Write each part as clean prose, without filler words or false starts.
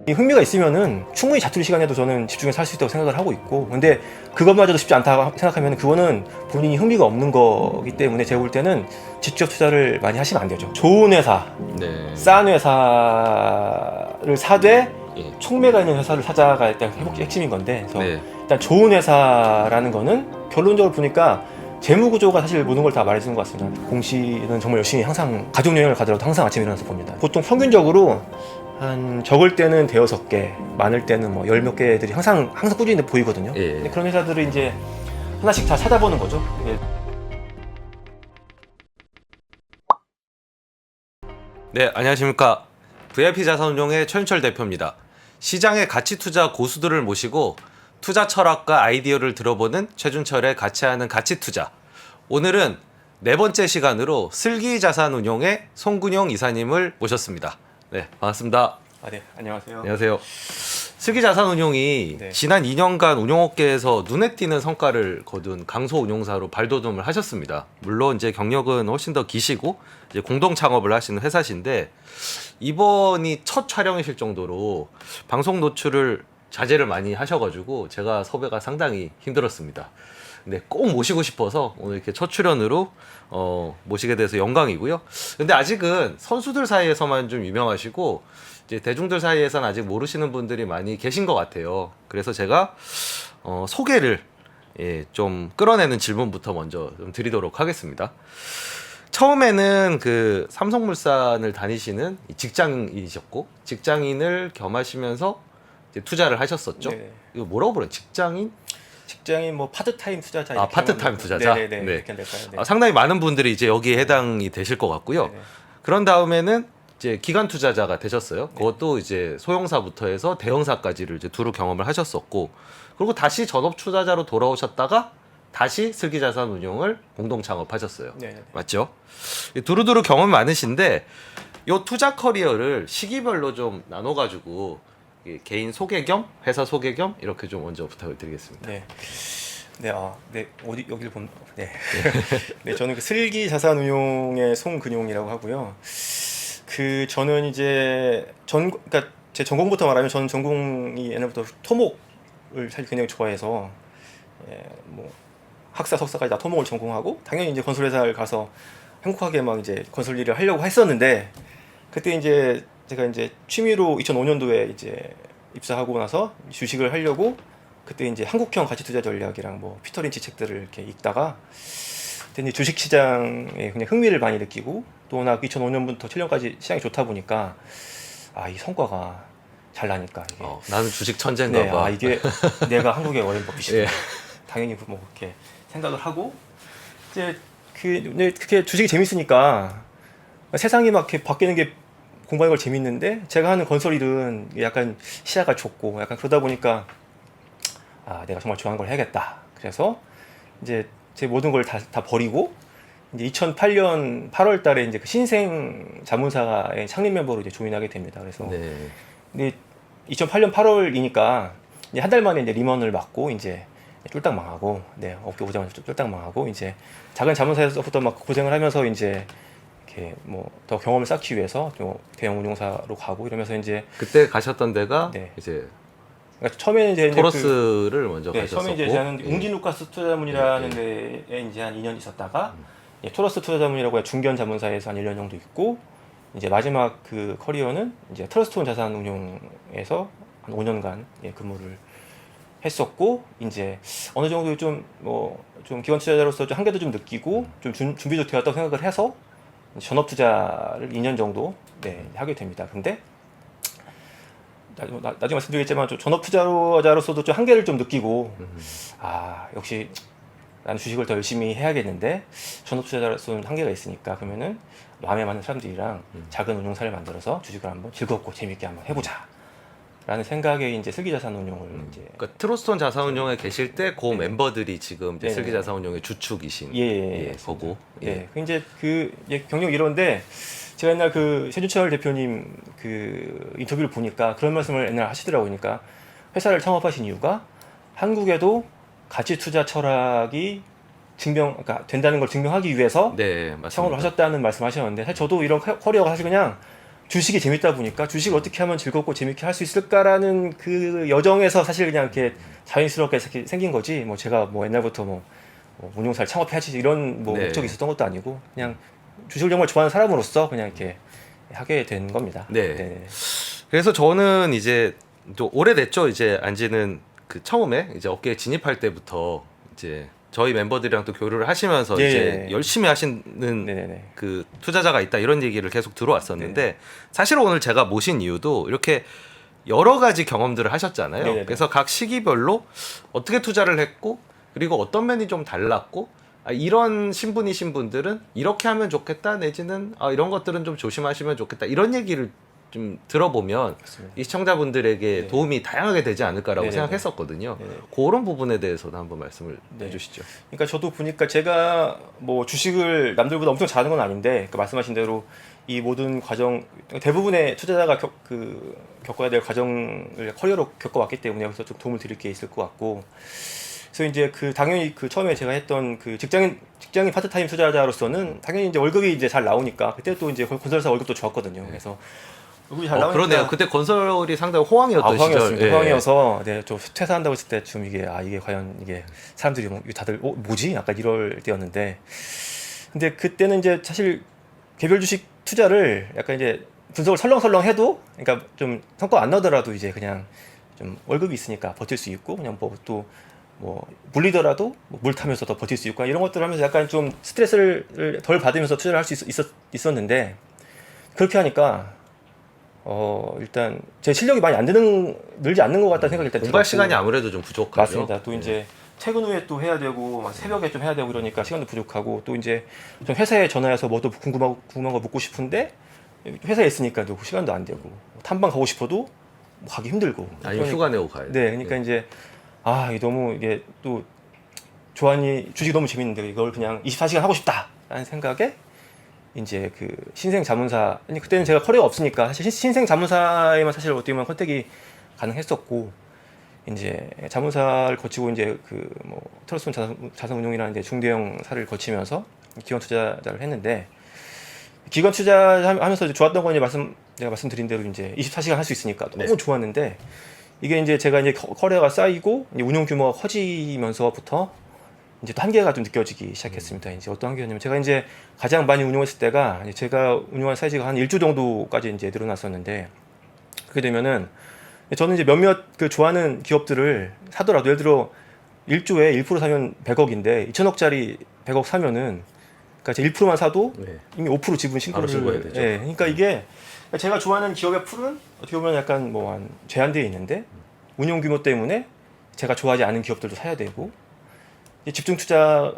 이 흥미가 있으면은 충분히 자투리 시간에도 저는 집중해서 할 수 있다고 생각을 하고 있고, 근데 그것마저도 쉽지 않다 생각하면 그거는 본인이 흥미가 없는 거기 때문에 제가 볼 때는 직접 투자를 많이 하시면 안 되죠. 좋은 회사, 네. 싼 회사를 사되 예. 촉매가 있는 회사를 사자가 일단 핵심인 건데, 그래서 네. 일단 좋은 회사라는 거는 결론적으로 보니까 재무 구조가 사실 모든 걸 다 말해주는 것 같습니다. 공시는 정말 열심히 항상 가족 여행을 가더라도 항상 아침에 일어나서 봅니다. 보통 평균적으로 한 적을 때는 대여섯 개, 많을 때는 뭐 열 몇 개들이 항상 꾸준히 보이거든요. 예. 근데 그런 회사들을 이제 하나씩 다 찾아보는 거죠. 예. 네, 안녕하십니까. VIP 자산운용의 최윤철 대표입니다. 시장의 가치 투자 고수들을 모시고 투자 철학과 아이디어를 들어보는 최준철의 가치하는 가치 투자. 오늘은 네 번째 시간으로 슬기 자산운용의 송근용 이사님을 모셨습니다. 네, 반갑습니다. 네, 안녕하세요. 안녕하세요. 슬기 자산운용이 네. 지난 2년간 운용업계에서 눈에 띄는 성과를 거둔 강소 운용사로 발돋움을 하셨습니다. 물론 이제 경력은 훨씬 더 기시고 이제 공동 창업을 하시는 회사신데 이번이 첫 촬영이실 정도로 방송 노출을 자제를 많이 하셔가지고 제가 섭외가 상당히 힘들었습니다. 근데 꼭 모시고 싶어서 오늘 이렇게 첫 출연으로 모시게 돼서 영광이고요. 근데 아직은 선수들 사이에서만 좀 유명하시고 이제 대중들 사이에서는 아직 모르시는 분들이 많이 계신 것 같아요. 그래서 제가 소개를 좀 끌어내는 질문부터 먼저 좀 드리도록 하겠습니다. 처음에는 그 삼성물산을 다니시는 직장인이셨고 직장인을 겸하시면서 이제 투자를 하셨었죠. 네. 이거 뭐라고 부르요? 직장인 뭐 파트타임 투자자. 아, 파트타임 투자자? 네네네. 네. 이렇게 될까요? 네. 상당히 많은 분들이 이제 여기에 해당이 되실 것 같고요. 네네. 그런 다음에는 이제 기관 투자자가 되셨어요. 그것도 이제 소형사부터 해서 대형사까지를 이제 두루 경험을 하셨었고, 그리고 다시 전업 투자자로 돌아오셨다가 다시 슬기자산운용을 공동 창업하셨어요. 네네. 맞죠? 두루두루 경험이 많으신데 요 투자 커리어를 시기별로 좀 나눠가지고 개인 소개 겸 회사 소개 겸 이렇게 좀 먼저 부탁을 드리겠습니다. 네. 네, 네, 어디 여기를 본, 네, 네, 저는 그 슬기 자산운용의 송근용이라고 하고요. 저는 이제 그러니까 제 전공부터 말하면 저는 전공이 옛날부터 토목을 사실 굉장히 좋아해서 뭐 학사 석사까지 다 토목을 전공하고 당연히 이제 건설회사를 가서 행복하게 막 이제 건설 일을 하려고 했었는데 그때 이제 제가 이제 취미로 2005년도에 이제 입사하고 나서 주식을 하려고 그때 이제 한국형 가치투자 전략이랑 뭐 피터 린치 책들을 이렇게 읽다가 그때 이제 주식시장에 그냥 흥미를 많이 느끼고 또 워낙 2005년부터 7년까지 시장이 좋다 보니까 이 성과가 잘 나니까 이게 나는 주식 천재인가 네, 봐. 이게 내가 한국의 워렌 버핏이다. 예. 당연히 뭐 그렇게 생각을 하고 이제 근데 그게 주식이 재밌으니까 세상이 막 이렇게 바뀌는 게 공부하는 걸 재밌는데 제가 하는 건설 일은 약간 시야가 좁고 약간 그러다 보니까 내가 정말 좋아하는 걸 해야겠다. 그래서 이제 제 모든 걸 다 버리고 이제 2008년 8월 달에 이제 그 신생 자문사의 창립 멤버로 이제 조인하게 됩니다. 그래서 네. 근데 2008년 8월이니까 이제 한 달 만에 이제 리먼을 맞고 이제 쫄딱 망하고 업계 오자마자 쫄딱 망하고 이제 작은 자문사에서부터 막 고생을 하면서 이제 이렇게 뭐 더 경험을 쌓기 위해서 좀 대형 운용사로 가고 이러면서 이제 그때 가셨던 데가 네. 이제 그러니까 처음에는 이제 토러스를 먼저 가셨었고 처음에 이제 저는 예. 웅진 루카스 투자자문이라는 데에 이제 한 2년 있었다가 토러스 투자자문이라고 중견 자문사에서 한 1년 정도 있고 이제 마지막 그 커리어는 이제 트러스트온 자산운용에서 한 5년간 근무를 했었고 이제 어느 정도 좀 기관 투자자로서 좀 한계도 좀 느끼고 좀 준비도 되었다고 생각을 해서 전업 투자를 2년 정도 하게 됩니다. 근데 나중에 말씀드리겠지만 좀 전업 투자자로서도 좀 한계를 좀 느끼고 역시 나는 주식을 더 열심히 해야겠는데 전업 투자자로서는 한계가 있으니까 그러면은 마음에 맞는 사람들이랑 작은 운용사를 만들어서 주식을 한번 즐겁고 재밌게 한번 해보자 라는 생각에 이제 슬기자산운용을 이제 그러니까 트러스톤 자산운용에 계실 때 그 멤버들이 지금 이제 네. 슬기 자산운용의 주축이신 거고 네, 이제 경력 이런데 제가 옛날 그 최준철 대표님 그 인터뷰를 보니까 그런 말씀을 옛날 하시더라고요. 그러니까 회사를 창업하신 이유가 한국에도 가치 투자 철학이 된다는 걸 증명하기 위해서 네, 맞습니다. 창업을 하셨다는 말씀하셨는데 사실 저도 이런 커리어가 사실 그냥 주식이 재밌다 보니까 주식을 어떻게 하면 즐겁고 재밌게 할 수 있을까라는 그 여정에서 사실 그냥 이렇게 자연스럽게 생긴 거지. 뭐 제가 뭐 옛날부터 뭐 운용사를 창업해야지 이런 뭐 네. 목적이 있었던 것도 아니고 그냥 주식을 정말 좋아하는 사람으로서 그냥 이렇게 하게 된 겁니다. 네. 그래서 저는 이제 또 오래됐죠. 이제 안지는 그 처음에 이제 업계에 진입할 때부터 이제 저희 멤버들이랑 또 교류를 하시면서 예, 이제 예. 열심히 하시는 네네네. 그 투자자가 있다 이런 얘기를 계속 들어왔었는데 사실 오늘 제가 모신 이유도 이렇게 여러 가지 경험들을 하셨잖아요. 네네네. 그래서 각 시기별로 어떻게 투자를 했고 그리고 어떤 면이 좀 달랐고 이런 신분이신 분들은 이렇게 하면 좋겠다 내지는 이런 것들은 좀 조심하시면 좋겠다 이런 얘기를 좀 들어보면 맞습니다. 이 시청자분들에게 네. 도움이 다양하게 되지 않을까라고 네네네. 생각했었거든요. 네네. 그런 부분에 대해서도 한번 말씀을 네. 해주시죠. 그러니까 저도 보니까 제가 뭐 주식을 남들보다 엄청 잘하는 건 아닌데 그 말씀하신 대로 이 모든 과정 대부분의 투자자가 겪어야 될 과정을 커리어로 겪어왔기 때문에 여기서 좀 도움을 드릴 게 있을 것 같고 그래서 이제 그 당연히 그 처음에 제가 했던 그 직장인 파트타임 투자자로서는 당연히 이제 월급이 이제 잘 나오니까 그때 또 이제 건설사 월급도 좋았거든요. 그래서 월급이 잘 나오니까 그러네요. 그때 건설이 상당히 호황이었던 시절. 호황이었습니다. 예. 호황이어서 좀 퇴사한다고 했을 때쯤 이게 과연 이게 사람들이 뭐 다들 뭐지? 약간 이럴 때였는데 근데 그때는 이제 사실 개별 주식 투자를 약간 이제 분석을 설렁설렁 해도 그러니까 좀 성과 안 나더라도 이제 그냥 좀 월급이 있으니까 버틸 수 있고 그냥 뭐 물리더라도 물 타면서 더 버틸 수 있고 이런 것들을 하면서 약간 좀 스트레스를 덜 받으면서 투자를 할 수 있었는데 그렇게 하니까 일단 제 실력이 많이 늘지 않는 것 같다는 생각이 일단 공부할 들었고. 시간이 아무래도 좀 부족하죠. 맞습니다. 또 이제 퇴근 후에 또 해야 되고 막 새벽에 좀 해야 되고 그러니까 시간도 부족하고 또 이제 좀 회사에 전화해서 뭐도 궁금한 거 묻고 싶은데 회사에 있으니까 또 시간도 안 되고 탐방 가고 싶어도 가기 힘들고 아니면 휴가 내고 가야 돼. 네, 그러니까 이제 이게 너무 이게 또 주식이 너무 재밌는데 이걸 그냥 24시간 하고 싶다라는 생각에 이제 그 신생 자문사 그때는 제가 커리어가 없으니까 사실 신생 자문사에만 사실 어떻게 보면 컨택이 가능했었고 이제 자문사를 거치고 이제 그 뭐 트러스트 자산운용이라는 이제 중대형사를 거치면서 기관 투자를 했는데 기관 투자하면서 좋았던 건 제가 말씀드린 대로 이제 24시간 할 수 있으니까 너무 좋았는데 이게 이제 제가 이제 커리어가 쌓이고 이제 운용 규모가 커지면서부터 이제 또 한계가 좀 느껴지기 시작했습니다. 이제 어떤 한계였냐면 제가 이제 가장 많이 운용했을 때가 제가 운용한 사이즈가 한 1주 정도까지 이제 늘어났었는데 그렇게 되면은 저는 이제 몇몇 그 좋아하는 기업들을 사더라도 예를 들어 1조에 1% 사면 100억인데 2천억짜리 100억 사면은 그러니까 1%만 사도 이미 5% 지분 바로 신고해야 신고를 되죠. 그러니까 이게 제가 좋아하는 기업의 풀은 어떻게 보면 약간 뭐 한 제한되어 있는데 운용 규모 때문에 제가 좋아하지 않은 기업들도 사야 되고 집중 투자를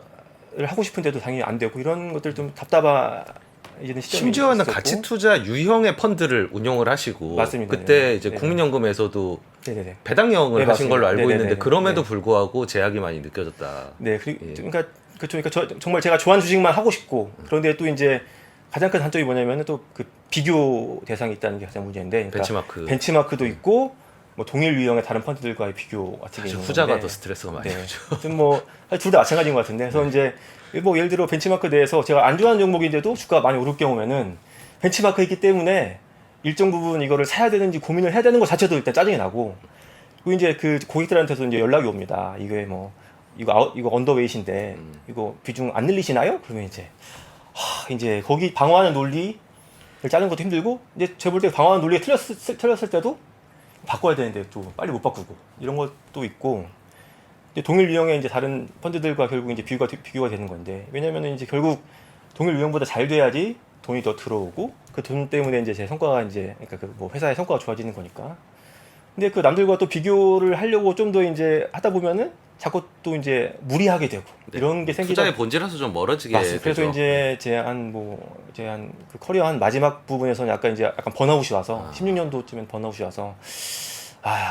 하고 싶은데도 당연히 안 되고 이런 것들 좀 답답해지는 시점이 심지어는 있었고. 가치 투자 유형의 펀드를 운용을 하시고 맞습니다. 그때 이제 네네. 국민연금에서도 네네네. 배당형을 네, 하신 맞습니다. 걸로 알고 네네네. 있는데 그럼에도 네. 불구하고 제약이 많이 느껴졌다. 네, 그리고 예. 그러니까 정말 제가 좋아하는 주식만 하고 싶고 그런데 또 이제 가장 큰 단점이 뭐냐면은 또 그 비교 대상이 있다는 게 가장 문제인데 그러니까 벤치마크도 있고 뭐 동일 유형의 다른 펀드들과의 비교 같은 게 사실 있는 후자가 건데 더 스트레스가 많이 네. 오죠. 하여튼 뭐 둘 다 마찬가지인 것 같은데 그래서 이제 뭐 예를 들어 벤치마크 내에서 제가 안 좋아하는 종목인데도 주가가 많이 오를 경우에는 벤치마크에 있기 때문에 일정 부분 이거를 사야 되는지 고민을 해야 되는 것 자체도 일단 짜증이 나고 그리고 이제 그 고객들한테서 이제 연락이 옵니다. 이게 뭐 이거 언더웨이트인데 이거 비중 안 늘리시나요? 그러면 이제 거기 방어하는 논리를 짜는 것도 힘들고 이제 제가 볼 때 방어하는 논리가 틀렸을 때도 바꿔야 되는데 또 빨리 못 바꾸고 이런 것도 있고 이제 동일 유형의 이제 다른 펀드들과 결국 이제 비교가 되는 건데 왜냐면은 이제 결국 동일 유형보다 잘 돼야지 돈이 더 들어오고 그 돈 때문에 이제 제 성과가 이제 그러니까 그 뭐 회사의 성과가 좋아지는 거니까 근데 그 남들과 또 비교를 하려고 좀 더 이제 하다 보면은 자꾸 또 이제 무리하게 되고 이런 게 생기다. 투자의 본질에서 좀 멀어지게 맞습니다. 그래서 되죠. 이제 제 한 그 커리어 한 마지막 부분에서는 약간 번아웃이 와서 16년도쯤엔 번아웃이 와서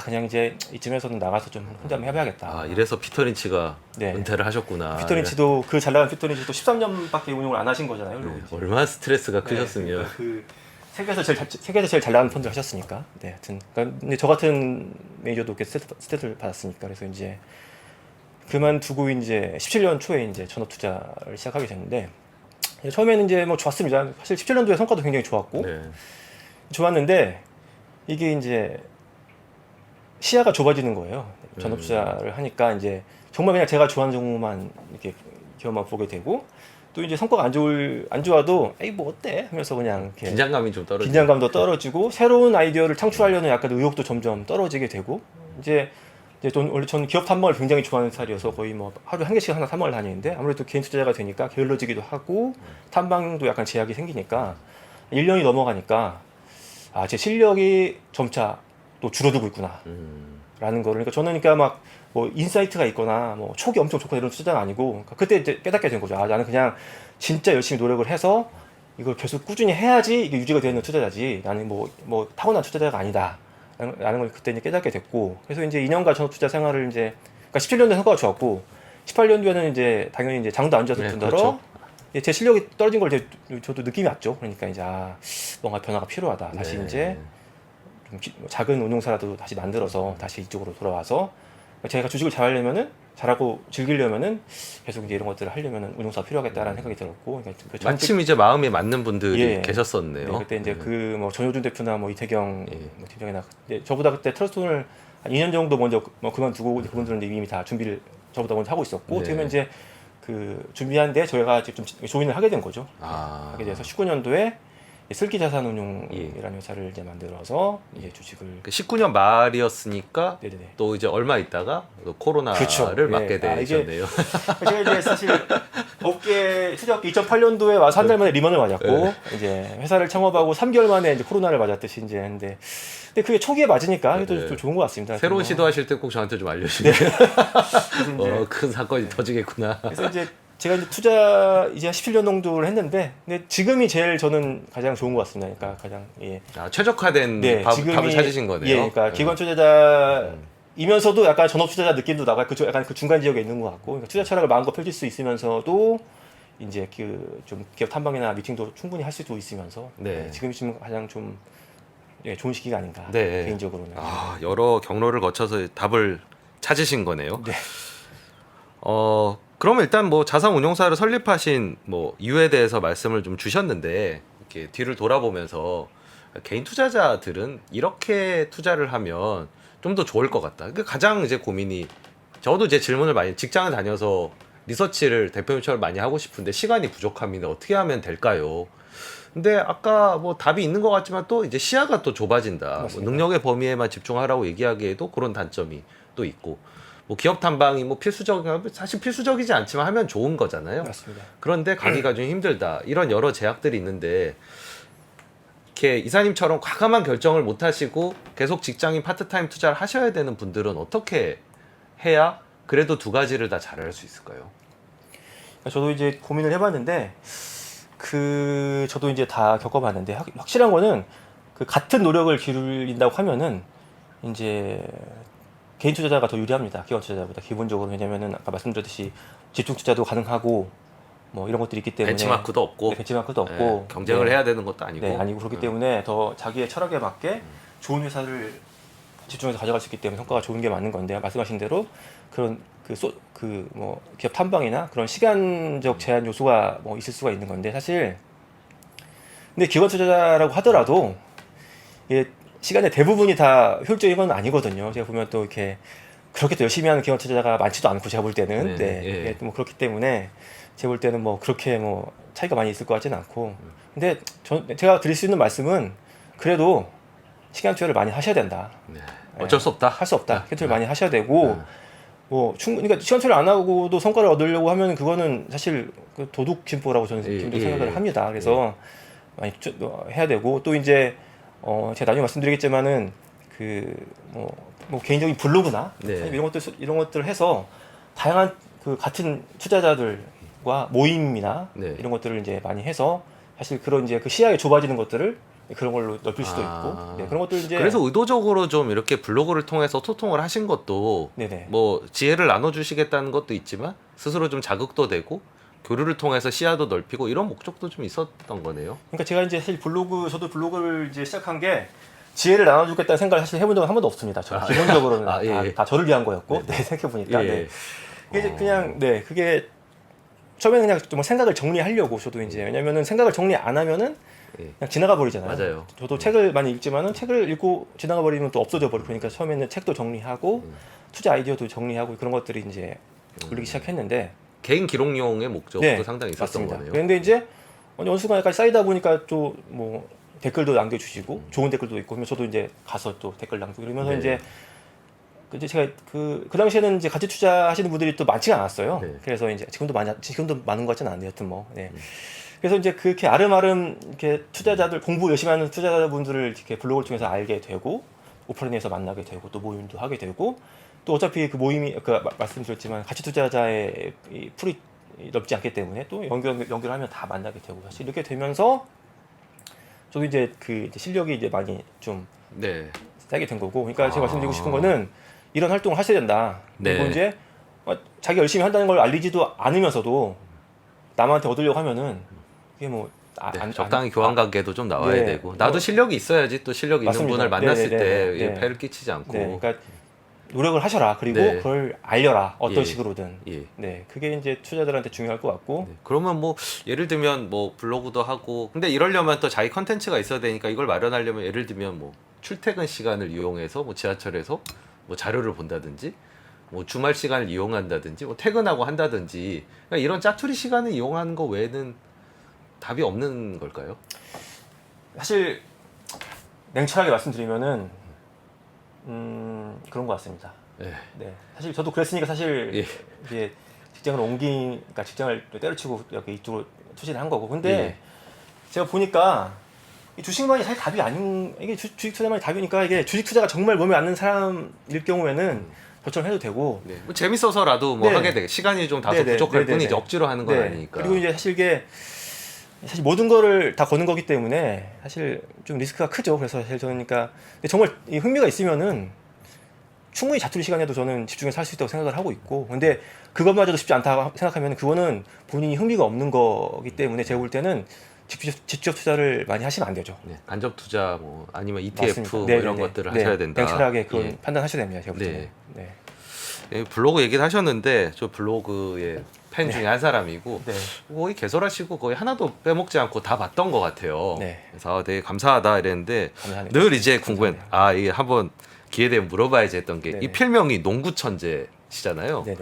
그냥 이제 이쯤에서는 나가서 좀 혼자 한번 해봐야겠다. 이래서 피터 린치가 네. 은퇴를 하셨구나. 피터 린치도 그 잘 나간 피터 린치도 13년밖에 운용을 안 하신 거잖아요. 네. 얼마나 스트레스가 크셨으면. 그러니까 그 세계에서 제일 잘 나가는 펀드를 하셨으니까. 네, 하여튼 근데 저 같은 매니저도 이렇게 스탯을 받았으니까 그래서 이제 그만두고 이제 17년 초에 이제 전업 투자를 시작하게 됐는데 처음에는 이제 뭐 좋았습니다. 사실 17년도에 성과도 굉장히 좋았고 네. 좋았는데 이게 이제 시야가 좁아지는 거예요. 전업 투자를 하니까 이제 정말 그냥 제가 좋아하는 종목만 이렇게 기업만 보게 되고 또 이제 성과가 안 좋아도 에이 뭐 어때 하면서 그냥 이렇게 긴장감이 좀 떨어지고. 긴장감도 떨어지고 새로운 아이디어를 창출하려는 약간 의욕도 점점 떨어지게 되고 이제 원래 저는 기업 탐방을 굉장히 좋아하는 스타일이어서 거의 뭐 하루에 한 개씩 하나 탐방을 다니는데 아무래도 개인 투자자가 되니까 게을러지기도 하고 탐방도 약간 제약이 생기니까 1년이 넘어가니까 아, 제 실력이 점차 또 줄어들고 있구나 라는 거를 그러니까 저는 그러니까 막 뭐 인사이트가 있거나 뭐 촉이 엄청 좋거나 이런 투자가 아니고 그러니까 그때 이제 깨닫게 된 거죠. 아, 나는 그냥 진짜 열심히 노력을 해서 이걸 계속 꾸준히 해야지 이게 유지가 되는 투자자지 나는 뭐 타고난 투자자가 아니다 라는 걸 그때 이제 깨닫게 됐고 그래서 이제 2년간 전업 투자 생활을 이제 그러니까 17년도에 성과가 좋았고 18년도에는 이제 당연히 이제 장도 안 좋아서 네, 뿐더러 그렇죠. 제 실력이 떨어진 걸 저도 느낌이 왔죠. 그러니까 이제 아, 뭔가 변화가 필요하다. 다시 네. 이제 좀 작은 운용사라도 다시 만들어서 다시 이쪽으로 돌아와서 제가 주식을 잘하려면은 잘하고 즐기려면은 계속 이제 이런 것들을 하려면은 운용사가 필요하겠다라는 생각이 들었고 그러니까 그 마침 이제 마음에 맞는 분들이 예. 계셨었네요. 네, 그때 이제 그 뭐 전효준 대표나 뭐 이태경 예. 뭐 팀장이나 저보다 그때 트러스톤을 한 2년 정도 먼저 뭐 그만두고 이제 그분들은 이미 다 준비를 저보다 먼저 하고 있었고 네. 어떻게 보면 이제 그 준비한데 저희가 좀 조인을 하게 된 거죠. 아. 하게 돼서 19년도에 슬기자산운용이라는 예. 회사를 이제 만들어서 이제 주식을 19년 말이었으니까 네네네. 또 이제 얼마 있다가 또 코로나를 그렇죠. 맞게 예. 아, 되셨네요. 제가 이제 사실 업계 투자업계 2008년도에 와서 한 달 만에 리먼을 맞았고 이제 회사를 창업하고 3개월 만에 이제 코로나를 맞았듯이 이제 했는데 근데 그게 초기에 맞으니까 네. 또 좋은 것 같습니다. 새로운 뭐. 시도하실 때 꼭 저한테 좀 알려주세요. 그래서 이제 큰 사건이 터지겠구나. 그래서 이제 제가 이제 투자 이제 17년 정도를 했는데 근데 지금이 제일 저는 가장 좋은 것 같습니다. 그러니까 가장 예. 아, 최적화된 네, 답을 찾으신 거네요. 예, 그러니까 기관 투자자이면서도 약간 전업 투자자 느낌도 나고 약간 그 중간 지역에 있는 것 같고 그러니까 투자 철학을 마음껏 펼칠 수 있으면서도 이제 그 좀 기업 탐방이나 미팅도 충분히 할 수도 있으면서 네. 예, 지금이 지금 가장 좀 예, 좋은 시기가 아닌가 네. 개인적으로는. 아, 여러 경로를 거쳐서 답을 찾으신 거네요. 네. 그러면 일단 뭐 자산운용사를 설립하신 뭐 이유에 대해서 말씀을 좀 주셨는데 이렇게 뒤를 돌아보면서 개인 투자자들은 이렇게 투자를 하면 좀 더 좋을 것 같다. 그러니까 가장 이제 고민이 저도 이제 질문을 많이 직장을 다녀서 리서치를 대표님처럼 많이 하고 싶은데 시간이 부족합니다. 어떻게 하면 될까요? 근데 아까 뭐 답이 있는 것 같지만 또 이제 시야가 또 좁아진다. 뭐 능력의 범위에만 집중하라고 얘기하기에도 그런 단점이 또 있고 뭐 기업 탐방이 뭐 사실 필수적이지 않지만 하면 좋은 거잖아요. 맞습니다. 그런데 가기가 좀 힘들다. 이런 여러 제약들이 있는데 이렇게 이사님처럼 과감한 결정을 못 하시고 계속 직장인 파트타임 투자를 하셔야 되는 분들은 어떻게 해야 그래도 두 가지를 다 잘할 수 있을까요? 저도 이제 고민을 해봤는데 저도 이제 다 겪어봤는데 확실한 거는 그 같은 노력을 기울인다고 하면은 이제 개인 투자자가 더 유리합니다. 기관 투자자보다 기본적으로. 왜냐면은 아까 말씀드렸듯이 집중 투자도 가능하고 뭐 이런 것들이 있기 때문에 벤치마크도 없고, 네, 벤치마크도 네, 없고 경쟁을 네. 해야 되는 것도 아니고, 네, 아니고 그렇기 때문에 더 자기의 철학에 맞게 좋은 회사를 집중해서 가져갈 수 있기 때문에 성과가 좋은 게 맞는 건데 말씀하신 대로 그런 뭐 기업 탐방이나 그런 시간적 제한 요소가 뭐 있을 수가 있는 건데 사실 근데 기관 투자자라고 하더라도 이게 시간의 대부분이 다 효율적인 건 아니거든요. 제가 보면 또 이렇게 그렇게 또 열심히 하는 기관 투자자가 많지도 않고 제가 볼 때는 네, 예. 네, 뭐 그렇기 때문에 제가 볼 때는 뭐 그렇게 뭐 차이가 많이 있을 것 같지는 않고 근데 제가 드릴 수 있는 말씀은 그래도 시간 투자를 많이 하셔야 된다. 네. 어쩔 수 없다. 할 수 없다. 시간 투자를 많이 하셔야 되고 뭐 충분히 그러니까 시간 투자를 안 하고도 성과를 얻으려고 하면 그거는 사실 그 도둑 심보라고 저는 생각을 합니다. 그래서 많이 해야 되고 또 이제 제가 나중에 말씀드리겠지만은 뭐 개인적인 블로그나 네. 이런 것들을 해서 다양한 그 같은 투자자들과 모임이나 네. 이런 것들을 이제 많이 해서 사실 그런 이제 그 시야가 좁아지는 것들을 그런 걸로 넓힐 수도 있고 네, 그런 것들 이제 그래서 의도적으로 좀 이렇게 블로그를 통해서 소통을 하신 것도 네네. 뭐 지혜를 나눠주시겠다는 것도 있지만 스스로 좀 자극도 되고 교류를 통해서 시야도 넓히고 이런 목적도 좀 있었던 거네요. 그러니까 제가 이제 사실 저도 블로그를 이제 시작한 게 지혜를 나눠주겠다는 생각을 사실 해본 적은 한 번도 없습니다. 저는 기본적으로는 다 저를 위한 거였고, 네, 생각해 보니까, 네. 이게 이제 그냥, 네, 그게 처음에는 그냥 좀 생각을 정리하려고 저도 이제 왜냐면은 생각을 정리 안 하면은 예. 그냥 지나가 버리잖아요. 맞아요. 저도 책을 많이 읽지만은 책을 읽고 지나가 버리면 또 없어져 버리고 그러니까 처음에는 책도 정리하고 투자 아이디어도 정리하고 그런 것들이 이제 올리기 시작했는데 개인 기록용의 목적도 네, 상당히 있었던 맞습니다. 거네요. 그런데 이제 어느 순간까지 쌓이다 보니까 또 뭐 댓글도 남겨주시고 좋은 댓글도 있고 그러면 저도 이제 가서 또 댓글 남기고 그러면서 네. 이제 제가 그 당시에는 이제 가치 투자하시는 분들이 또 많지가 않았어요. 네. 그래서 이제 지금도 많은 것 같지는 않은데 여튼 뭐. 네. 그래서 이제 그렇게 아름아름 이렇게 투자자들 공부 열심히 하는 투자자분들을 이렇게 블로그를 통해서 알게 되고 오프라인에서 만나게 되고 또 모임도 하게 되고 또 어차피 그 모임이 말씀드렸지만 가치 투자자의 이 풀이 넓지 않기 때문에 또 연결하면 다 만나게 되고 사실 이렇게 되면서 저도 이제 그 실력이 이제 많이 좀 네. 쌓이게 된 거고 그러니까 제가 말씀드리고 싶은 거는 이런 활동을 하셔야 된다. 그리고 네. 이제 자기 열심히 한다는 걸 알리지도 않으면서도 남한테 얻으려고 하면은 이게 뭐 네, 적당히 교환 관계도 좀 나와야 네. 되고 나도 실력이 있어야지 또 실력 있는 맞습니다. 분을 만났을 네, 때 네, 네. 폐를 끼치지 않고 네, 그러니까 노력을 하셔라. 그리고 네. 그걸 알려라. 어떤 예. 식으로든. 예. 네, 그게 이제 투자자들한테 중요할 것 같고. 네. 그러면 뭐 예를 들면 뭐 블로그도 하고 근데 이러려면 또 자기 컨텐츠가 있어야 되니까 이걸 마련하려면 예를 들면 뭐 출퇴근 시간을 이용해서 뭐 지하철에서 뭐 자료를 본다든지 뭐 주말 시간을 이용한다든지 뭐 퇴근하고 한다든지 그러니까 이런 짜투리 시간을 이용하는 거 외에는 답이 없는 걸까요? 사실 냉철하게 말씀드리면은 그런 것 같습니다. 네. 네, 사실 저도 그랬으니까 사실 예. 이제 그러니까 직장을 때려치고 여기 이쪽으로 투자를 한 거고. 근데 예. 제가 보니까 이 주식만이 사실 답이 아닌 이게 주식 투자만이 답이니까 이게 주식 투자가 정말 몸에 맞는 사람일 경우에는 저처럼 해도 되고. 네. 뭐 재밌어서라도 뭐 네. 하게 돼. 시간이 좀 다소 네, 네, 부족할 네, 네, 뿐이지 네. 억지로 하는 건 네. 아니니까. 그리고 이제 사실 이게 사실 모든 거를 다 거는 거기 때문에 사실 좀 리스크가 크죠. 그래서 사실 저는 그러니까 근데 정말 이 흥미가 있으면은 충분히 자투리 시간에도 저는 집중해서 할 수 있다고 생각을 하고 있고 근데 그것마저도 쉽지 않다고 생각하면 그거는 본인이 흥미가 없는 거기 때문에 제가 볼 때는 직접 투자를 많이 하시면 안 되죠. 네, 간접 투자 뭐 아니면 ETF 맞습니다. 뭐 네, 이런 네, 것들을 네. 하셔야 된다. 냉철하게 그건 예. 판단하셔야 됩니다. 제가 볼 네. 때는. 네. 예, 블로그 얘기를 하셨는데 저 블로그의 팬 중에 한 사람이고 네. 거의 개설하시고 거의 하나도 빼먹지 않고 다 봤던 것 같아요. 네. 그래서 되게 감사하다 이랬는데 감사합니다. 늘 이제 궁금한 이게 한번 기회 되면 물어봐야지 했던 게 이 네네. 필명이 농구 천재시잖아요. 네네.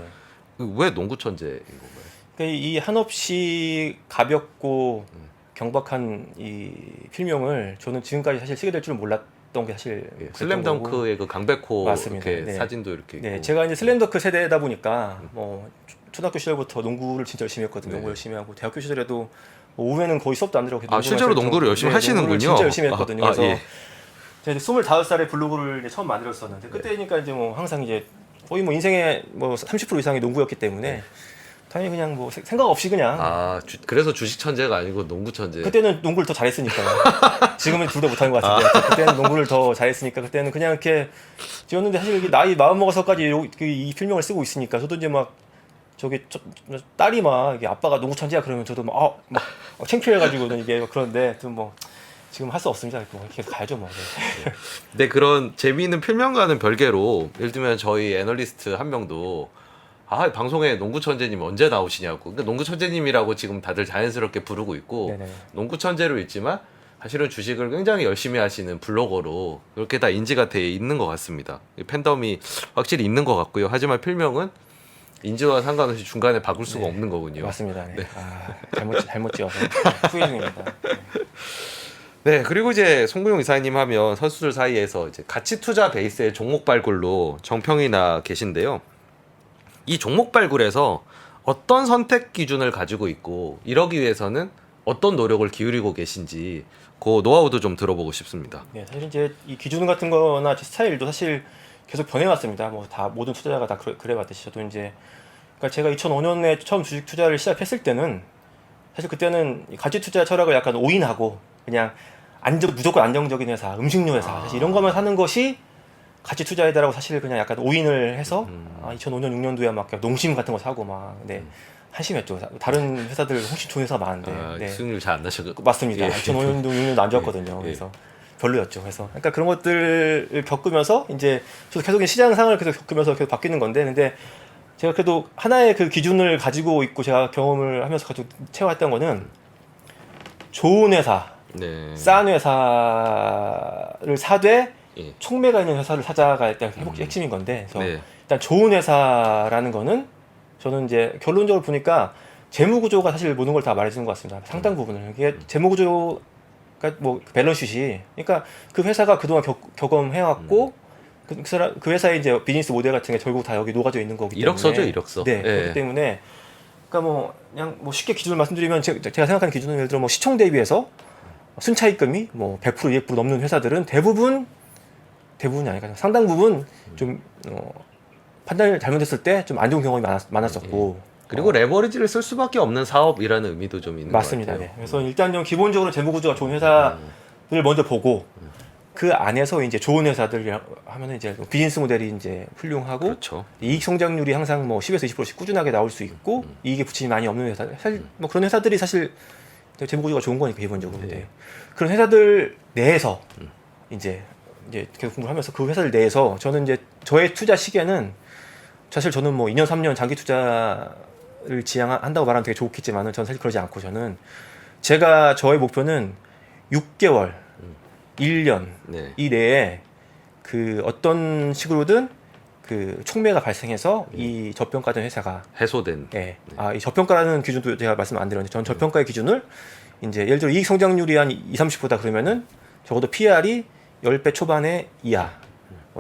왜 농구 천재인 건가요? 그러니까 이 한없이 가볍고 경박한 이 필명을 저는 지금까지 사실 쓰게 될 줄은 몰랐던 게 사실 예, 그랬던 거고. 슬램덩크의 그 강백호 맞습니다. 이렇게 네. 사진도 이렇게 있고. 네, 제가 이제 슬램덩크 세대다 보니까 뭐 초등학교 시절부터 농구를 진짜 열심히 했거든요. 네. 농구 열심히 하고 대학교 시절에도 뭐 오후에는 거의 수업도 안 들어가고 실제로 농구를 열심히 하시는군요. 농구를 진짜 열심히 했거든요. 그래서 예. 제가 이제 25살에 블로그를 이제 처음 만들었었는데 그때니까 이제 뭐 항상 이제 거의 뭐 인생의 뭐 30% 이상이 농구였기 때문에 당연히 그냥 뭐 생각 없이 그냥 그래서 주식 천재가 아니고 농구 천재. 그때는 농구를 더 잘했으니까요. 지금은 둘 다 못하는 것 같은데 그때는 농구를 더 잘했으니까 그때는 그냥 이렇게 지었는데 사실 이게 나이 마음 먹어서까지 이 필명을 쓰고 있으니까 저도 이제 막 저기 딸이 막 이게 아빠가 농구 천재야 그러면 저도 막 창피해가지고 이게 그런데 좀 뭐 지금 할 수 없습니다. 계속 가야죠 뭐. 네. 네, 그런 재미있는 필명과는 별개로 예를 들면 저희 애널리스트 한 명도 방송에 농구 천재님 언제 나오시냐고. 그러니까 농구 천재님이라고 지금 다들 자연스럽게 부르고 있고 네네. 농구 천재로 있지만 사실은 주식을 굉장히 열심히 하시는 블로거로 그렇게 다 인지가 돼 있는 것 같습니다. 이 팬덤이 확실히 있는 것 같고요. 하지만 필명은 인지와 상관없이 중간에 바꿀 수가 네. 없는 거군요. 맞습니다. 네. 잘못 지어서 후회 중입니다. 네, 그리고 이제 송구용 이사님 하면 선수들 사이에서 이제 가치 투자 베이스의 종목 발굴로 정평이 나 계신데요. 이 종목 발굴에서 어떤 선택 기준을 가지고 있고 이러기 위해서는 어떤 노력을 기울이고 계신지 그 노하우도 좀 들어보고 싶습니다. 네, 사실 이제 이 기준 같은 거나 스타일도 사실 계속 변해왔습니다. 뭐 다 모든 투자자가 다 그래왔듯이 저도 이제 그러니까 제가 2005년에 처음 주식 투자를 시작했을 때는 사실 그때는 가치 투자 철학을 약간 오인하고 그냥 무조건 안정적인 회사, 음식료 회사 사실 이런 것만 사는 것이 가치 투자이다라고 사실 그냥 약간 오인을 해서 2005년 6년도에 막 농심 같은 거 사고 막 근데 한심했죠. 다른 회사들 훨씬 좋은 회사가 많은데 네. 수익률 잘 안 나셔. 맞습니다. 예. 2005년도 6년도 안 좋았거든요. 예. 그래서 별로였죠. 그래서 그러니까 그런 것들을 겪으면서 이제 저도 계속 시장 상을 계속 겪으면서 계속 바뀌는 건데 근데 제가 그래도 하나의 그 기준을 가지고 있고 제가 경험을 하면서 가지고 채워왔던 거는 좋은 회사 네. 싼 회사를 사되 예. 촉매가 있는 회사를 사자가 일단 핵심인 건데, 그래서 네. 일단 좋은 회사라는 거는 저는 이제 결론적으로 보니까 재무 구조가 사실 모든 걸 다 말해주는 것 같습니다. 상당 부분을. 이게 재무 구조가 뭐 밸런스시, 그러니까 그 회사가 그동안 경험해왔고 그 회사의 이제 비즈니스 모델 같은 게 결국 다 여기 녹아져 있는 거기 때문에. 이력서죠, 이력서. 네. 예. 그렇기 때문에 그러니까 뭐 그냥 뭐 쉽게 기준을 말씀드리면 제가 생각하는 기준은 예를 들어 뭐 시총 대비해서 순차익금이 뭐 100% 200% 넘는 회사들은 대부분이 아니까 상당 부분 좀 판단을 잘못했을 때 좀 안 좋은 경험이 많았었고. 그리고 레버리지를 쓸 수밖에 없는 사업이라는 의미도 좀 있는 맞습니다. 것 같아요. 네. 그래서 일단 좀 기본적으로 재무 구조가 좋은 회사를 먼저 보고 그 안에서 이제 좋은 회사들 하면은 이제 비즈니스 모델이 이제 훌륭하고 그렇죠. 이익 성장률이 항상 뭐 10에서 20%씩 꾸준하게 나올 수 있고 이익에 부침이 많이 없는 회사, 사실 뭐 그런 회사들이 사실 재무 구조가 좋은 거니까 기본적으로. 네. 네. 그런 회사들 내에서 이제 계속 공부를 하면서 그 회사들 내에서 저는 이제 저의 투자 시기에는 사실 저는 뭐 2년 3년 장기 투자를 지향한다고 말하면 되게 좋겠지만은 저는 사실 그러지 않고 저는 저의 목표는 6개월 1년 네. 이 내에 그 어떤 식으로든 그 촉매가 발생해서 이 저평가된 회사가 해소된. 이 저평가라는 기준도 제가 말씀 안 드렸는데 전 저평가의 기준을 이제 예를 들어 이익 성장률이 한 2, 30보다 그러면은 적어도 PR이 10배 초반에 이하,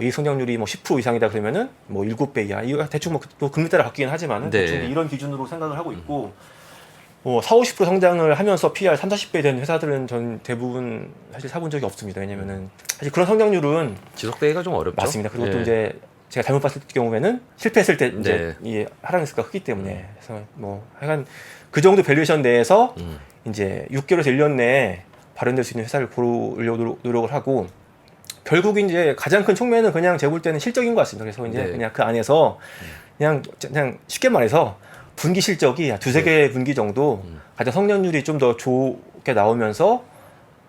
이익 성장률이 뭐 10% 이상이다 그러면은 뭐 7배 이하. 이거 대충 뭐 또 금리 따라 바뀌긴 하지만은 네. 대충 이런 기준으로 생각을 하고 있고 뭐 4, 50% 성장을 하면서 PR 3, 40배 된 회사들은 전 대부분 사실 사본 적이 없습니다. 왜냐면은 사실 그런 성장률은 지속되기가 좀 어렵죠. 맞습니다. 그리고 또 예. 이제 제가 잘못 봤을 경우에는 실패했을 때 이제 네. 이 하락 리스크가 크기 때문에 그래서 뭐 하여간 그 정도 밸류에이션 내에서 이제 6개월에서 1년 내에 발현될 수 있는 회사를 고르려고 노력을 하고 결국 이제 가장 큰 촉매는 그냥 제가 볼 때는 실적인 것 같습니다. 그래서 이제 네. 그냥 그 안에서 그냥 쉽게 말해서 분기 실적이 한 두세 개 분기 정도 가장 성장률이 좀 더 좋게 나오면서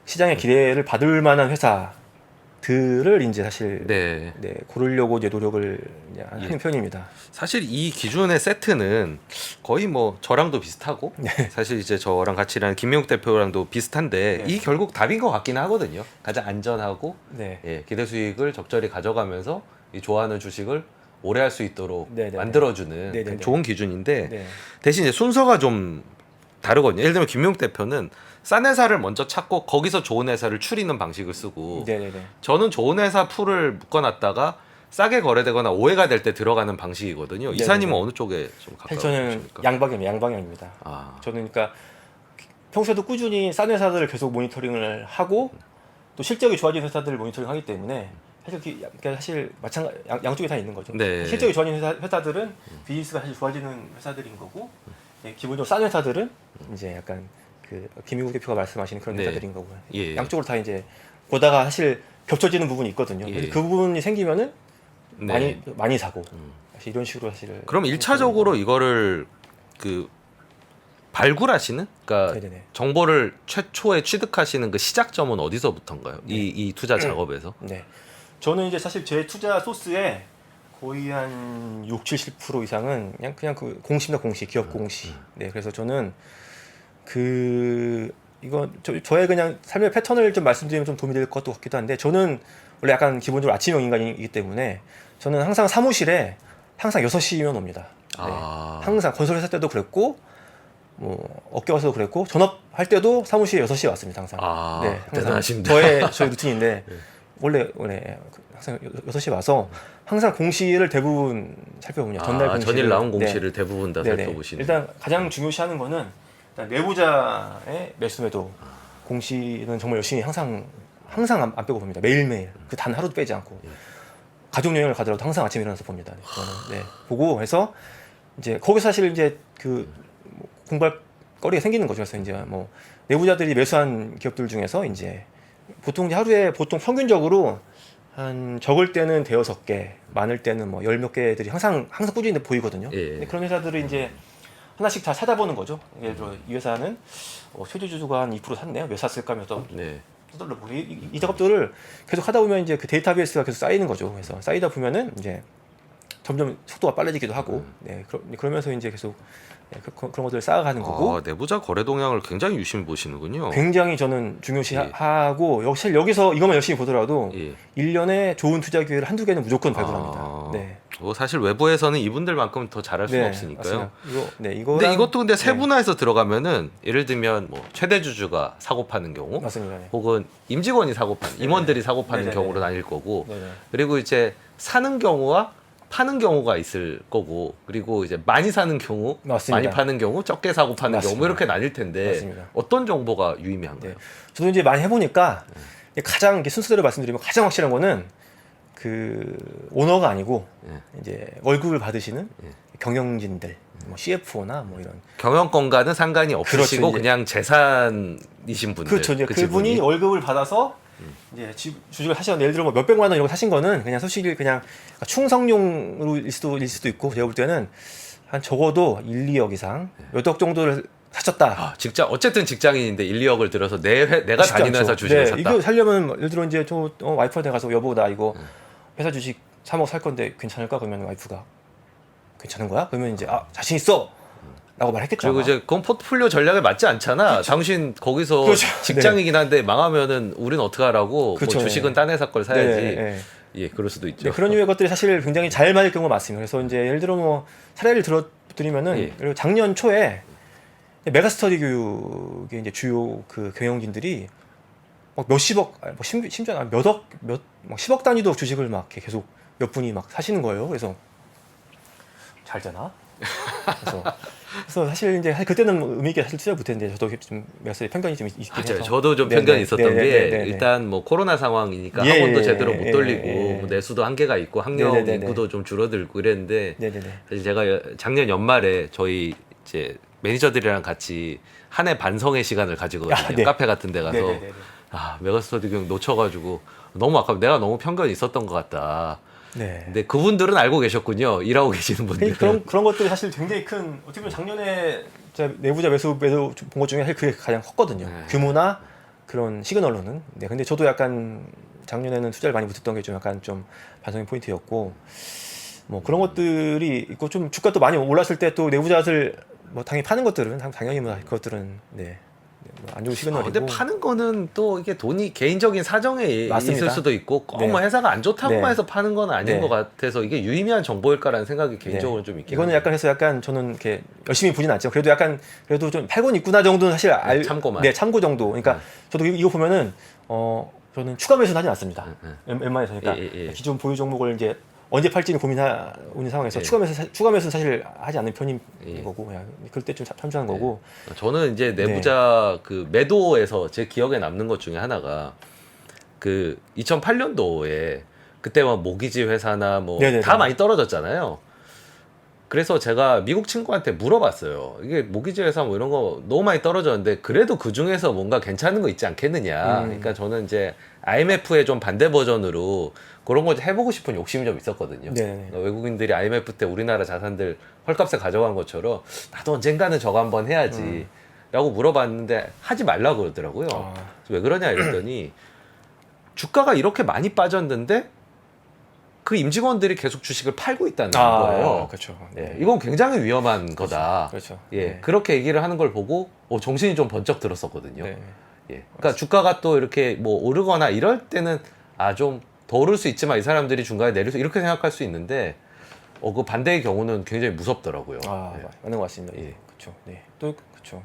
시장의 기대를 받을 만한 회사들을 이제 사실 네. 고르려고 이제 노력을 이제 하는 편입니다. 사실 이 기준의 세트는 거의 뭐 저랑도 비슷하고 사실 이제 저랑 같이 일하는 김명욱 대표랑도 비슷한데 네. 이 결국 답인 것 같긴 하거든요. 가장 안전하고 네. 예, 기대 수익을 적절히 가져가면서 이 좋아하는 주식을 오래 할 수 있도록 네네네. 만들어주는 네네네. 좋은 기준인데 네. 대신 이제 순서가 좀 다르거든요. 예를 들면 김명욱 대표는 싼 회사를 먼저 찾고 거기서 좋은 회사를 추리는 방식을 쓰고 네네네. 저는 좋은 회사 풀을 묶어놨다가 싸게 거래되거나 오해가 될 때 들어가는 방식이거든요. 네네네. 이사님은 어느 쪽에 좀 사실 저는 가까우십니까? 양방향입니다. 아, 저는 그러니까 평소에도 꾸준히 싼 회사들을 계속 모니터링을 하고 또 실적이 좋아지는 회사들을 모니터링하기 때문에 사실 그러니까 사실 마찬가지 양쪽이 다 있는 거죠. 네. 실적이 좋아지는 회사들은 비즈니스가 사실 좋아지는 회사들인 거고 기본적으로 싼 회사들은 이제 약간 그 김희국 대표가 말씀하시는 그런 네. 회사들인 거고요. 예. 양쪽으로 다 이제 보다가 사실 겹쳐지는 부분이 있거든요. 예. 그 부분이 생기면은 네. 많이 사고 사실 이런 식으로 사실. 그럼 1차적으로 이거를 그 발굴하시는, 그러니까 네네네. 정보를 최초에 취득하시는 그 시작점은 어디서부터인가요? 이 투자 작업에서? 네. 저는 이제 사실 제 투자 소스에 거의 한 6, 70% 이상은 그냥 그 공시입니다. 공시, 기업 공시. 네. 그래서 저는 이거 저의 그냥 삶의 패턴을 좀 말씀드리면 좀 도움이 될 것도 같기도 한데 저는 원래 약간 기본적으로 아침형 인간이기 때문에 저는 항상 사무실에 항상 6시면 옵니다. 네. 아. 항상 건설회사 때도 그랬고 뭐 업계 와서도 그랬고 전업할 때도 사무실에 6시에 왔습니다. 항상. 아, 네, 항상 대단하십니다. 저의 루틴인데 원래 항상 6시에 와서 항상 공시를 대부분 살펴보냐. 전날 공시를. 전일 나온 공시를 대부분 다 네네. 살펴보시는. 일단 가장 중요시하는 거는 일단 내부자의 매수매도 공시는 정말 열심히 항상 안 빼고 봅니다. 매일매일 그 단 하루도 빼지 않고 가족 여행을 가더라도 항상 아침에 일어나서 봅니다. 저는 보고 해서 이제 거기서 사실 이제 그 공부할 거리가 생기는 거죠. 그래서 이제 뭐 내부자들이 매수한 기업들 중에서 이제 보통 이제 하루에 보통 평균적으로 한 적을 때는 대여섯 개, 많을 때는 뭐 열 몇 개들이 항상 꾸준히 보이거든요. 예. 근데 그런 회사들을 이제 하나씩 다 찾아보는 거죠. 예를 들어 이 회사는 최저주주가 한 2% 샀네요. 왜 샀을까 하면서 네. 떠들러보고 이 작업들을 계속 하다 보면 이제 그 데이터베이스가 계속 쌓이는 거죠. 그래서 쌓이다 보면은 이제 점점 속도가 빨라지기도 하고 그러면서 이제 계속 그런 것들을 쌓아가는 거고 내부자 거래 동향을 굉장히 유심히 보시는군요. 굉장히 저는 중요시하고 사실 여기서 이것만 열심히 보더라도 예. 1년에 좋은 투자 기회를 한두 개는 무조건 발굴합니다. 네. 사실 외부에서는 이분들만큼 더 잘할 수는 없으니까요. 근데 이것도 근데 세분화해서 들어가면은 예를 들면 뭐 최대 주주가 사고 파는 경우, 맞습니다. 혹은 임직원이 사고 파는, 임원들이 사고 파는 경우로 나뉠 거고, 그리고 이제 사는 경우와 파는 경우가 있을 거고, 그리고 이제 많이 사는 경우, 맞습니다. 많이 파는 경우, 적게 사고 파는 경우 뭐 이렇게 나뉠 텐데 맞습니다. 어떤 정보가 유의미한가요? 저도 이제 많이 해보니까 가장 이렇게 순서대로 말씀드리면 가장 확실한 거는 그 오너가 아니고 이제 월급을 받으시는 경영진들, 뭐 CFO나 뭐 이런 경영권과는 상관이 없으시고 그렇죠, 그냥 재산이신 분들. 그렇죠. 이제 그분이 월급을 받아서 이제 주식을 사셨는데 예를 들어 뭐 몇백만 원 이런 거 사신 거는 그냥 솔직히 그냥 충성용일 수도 있고 제가 볼 때는 한 적어도 1, 2억 이상 몇 억 정도를 사셨다. 어쨌든 직장인인데 1, 2억을 들어서 내가 다니는 회사 주식을 샀다. 이거 살려면 예를 들어 이제 저 와이프한테 가서 여보 나 이거 회사 주식 3억 살 건데 괜찮을까? 그러면 와이프가 괜찮은 거야? 그러면 이제 자신 있어. 라고 말했겠죠. 그리고 이제 그건 포트폴리오 전략에 맞지 않잖아. 그렇죠. 당신 거기서 그렇죠. 직장이긴 한데 망하면은 우리는 어떻게 하라고. 그렇죠. 뭐 주식은 딴 회사 걸 사야지. 예, 그럴 수도 있죠. 그런 류의 것들이 사실 굉장히 잘 맞을 경우가 많습니다. 그래서 이제 예를 들어 뭐 사례를 들어드리면은 그리고 작년 초에 메가스터디 교육의 이제 주요 그 경영진들이 막 몇십억, 심지어 몇억, 막 10억 단위도 주식을 막 이렇게 계속 몇 분이 막 사시는 거예요. 그래서 잘 되나? 그래서 사실 이제 그때는 의미 있게 사실 투자 못했는데 저도 좀 메가스터디 편견이 좀 있긴 해서 저도 좀 편견이 있었던 게 일단 뭐 코로나 상황이니까 학원도 제대로 못 돌리고 뭐 내수도 한계가 있고 학령 인구도 좀 줄어들고 이랬는데 사실 제가 작년 연말에 저희 이제 매니저들이랑 같이 한 해 반성의 시간을 가지거든요. 카페 같은 데 가서 메가스터디 교육 놓쳐가지고 너무 아깝. 내가 너무 편견이 있었던 것 같다. 근데 그분들은 알고 계셨군요. 일하고 계시는 분들. 그런 것들이 사실 굉장히 큰 어떻게 보면 작년에 제가 내부자 매수 본 것 중에 사실 그게 가장 컸거든요. 규모나 그런 시그널로는. 근데 저도 약간 작년에는 투자를 많이 못했던 게 좀 약간 좀 반성의 포인트였고 뭐 그런 것들이 있고 좀 주가 또 많이 올랐을 때 또 내부자들 뭐 당연히 파는 것들은 당연히 뭐 그것들은 안 좋은 시그널이고. 근데 파는 거는 또 이게 돈이 개인적인 사정에 맞습니다. 있을 수도 있고 꼭 뭐 회사가 안 좋다고만 해서 파는 건 아닌 것 같아서 이게 유의미한 정보일까라는 생각이 개인적으로 좀 있긴 이거는 합니다. 약간 해서 약간 저는 이렇게 열심히 보진 않죠. 그래도 좀 팔곤 있구나 정도는 사실 참고만. 참고 정도. 그러니까 저도 이거 보면은 저는 추가 매수는 하지 않습니다. 웬만해서 그러니까 기존 보유 종목을 이제 언제 팔지는 고민하고 있는 상황에서 추가 매수는 사실 하지 않는 편인 거고 그냥 그럴 때 좀 참조하는 거고. 저는 이제 내부자 그 매도에서 제 기억에 남는 것 중에 하나가 그 2008년도에 그때 막 모기지 회사나 뭐 다 많이 떨어졌잖아요. 그래서 제가 미국 친구한테 물어봤어요. 이게 모기지 회사 뭐 이런 거 너무 많이 떨어졌는데 그래도 그 중에서 뭔가 괜찮은 거 있지 않겠느냐. 그러니까 저는 이제 IMF의 좀 반대 버전으로 그런 거 해보고 싶은 욕심이 좀 있었거든요. 그러니까 외국인들이 IMF 때 우리나라 자산들 헐값에 가져간 것처럼 나도 언젠가는 저거 한번 해야지 라고 물어봤는데 하지 말라고 그러더라고요. 왜 그러냐 이랬더니 주가가 이렇게 많이 빠졌는데 그 임직원들이 계속 주식을 팔고 있다는 거예요. 그렇죠. 이건 굉장히 위험한 거다. 그렇죠. 그렇게 얘기를 하는 걸 보고 정신이 좀 번쩍 들었었거든요. 그러니까 주가가 또 이렇게 뭐 오르거나 이럴 때는 좀 더 오를 수 있지만 이 사람들이 중간에 내릴 수 이렇게 생각할 수 있는데 그 반대의 경우는 굉장히 무섭더라고요. 맞는 것 같습니다. 그렇죠. 또 그렇죠.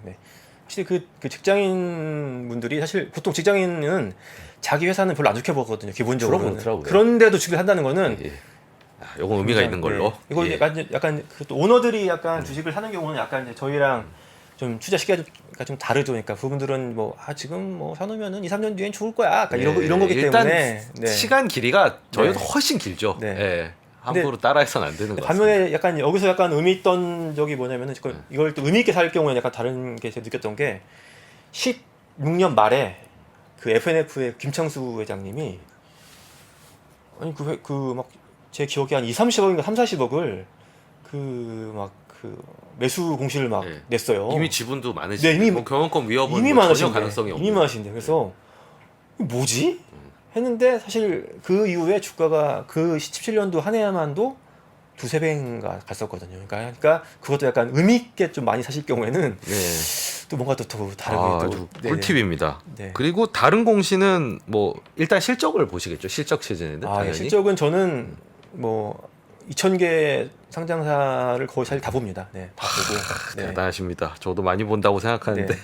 확실히 그 직장인 분들이 사실 보통 직장인은 자기 회사는 별로 안 좋게 보거든요. 기본적으로. 그런데도 주식을 한다는 거는 요건 의미가 있는 걸로. 이거 약간 또 오너들이 약간 주식을 사는 경우는 약간 이제 저희랑 좀 투자 시기가 좀 다르죠. 그러니까 그분들은 뭐 지금 뭐 사놓으면은 2, 3년 뒤엔 죽을 거야. 그러니까 이런 거기 때문에 시간 길이가 저희도 훨씬 길죠. 함부로 따라해서는 안 되는 것 같습니다. 반면에 약간 여기서 약간 의미 있던 적이 뭐냐면은 이걸 또 의미 있게 살 경우에 약간 다른 게 제가 느꼈던 게 16년 말에 그 FNF의 김창수 회장님이 아니 그 막 제 기억에 한 2, 30억인가 3, 40억을 그 매수 공시를 막 냈어요. 이미 지분도 많으신데 이미 뭐 경영권 위협은 이미 뭐 많으신데, 전혀 가능성이 없는. 이미 많으신데 그래서 뭐지? 했는데 사실 그 이후에 주가가 그 17년도 한 해만도 두세 배인가 갔었거든요. 그러니까 그것도 약간 의미 있게 좀 많이 사실 경우에는 네. 또 뭔가 또 다르게 아, 또 아주 네네. 꿀팁입니다. 네. 그리고 다른 공시는 뭐 일단 실적을 보시겠죠. 실적 시즌에는 아, 당연히. 실적은 저는 뭐 2,000개 상장사를 거의 사실 다 봅니다. 네, 다 보고. 네. 대단하십니다. 저도 많이 본다고 생각하는데. 네.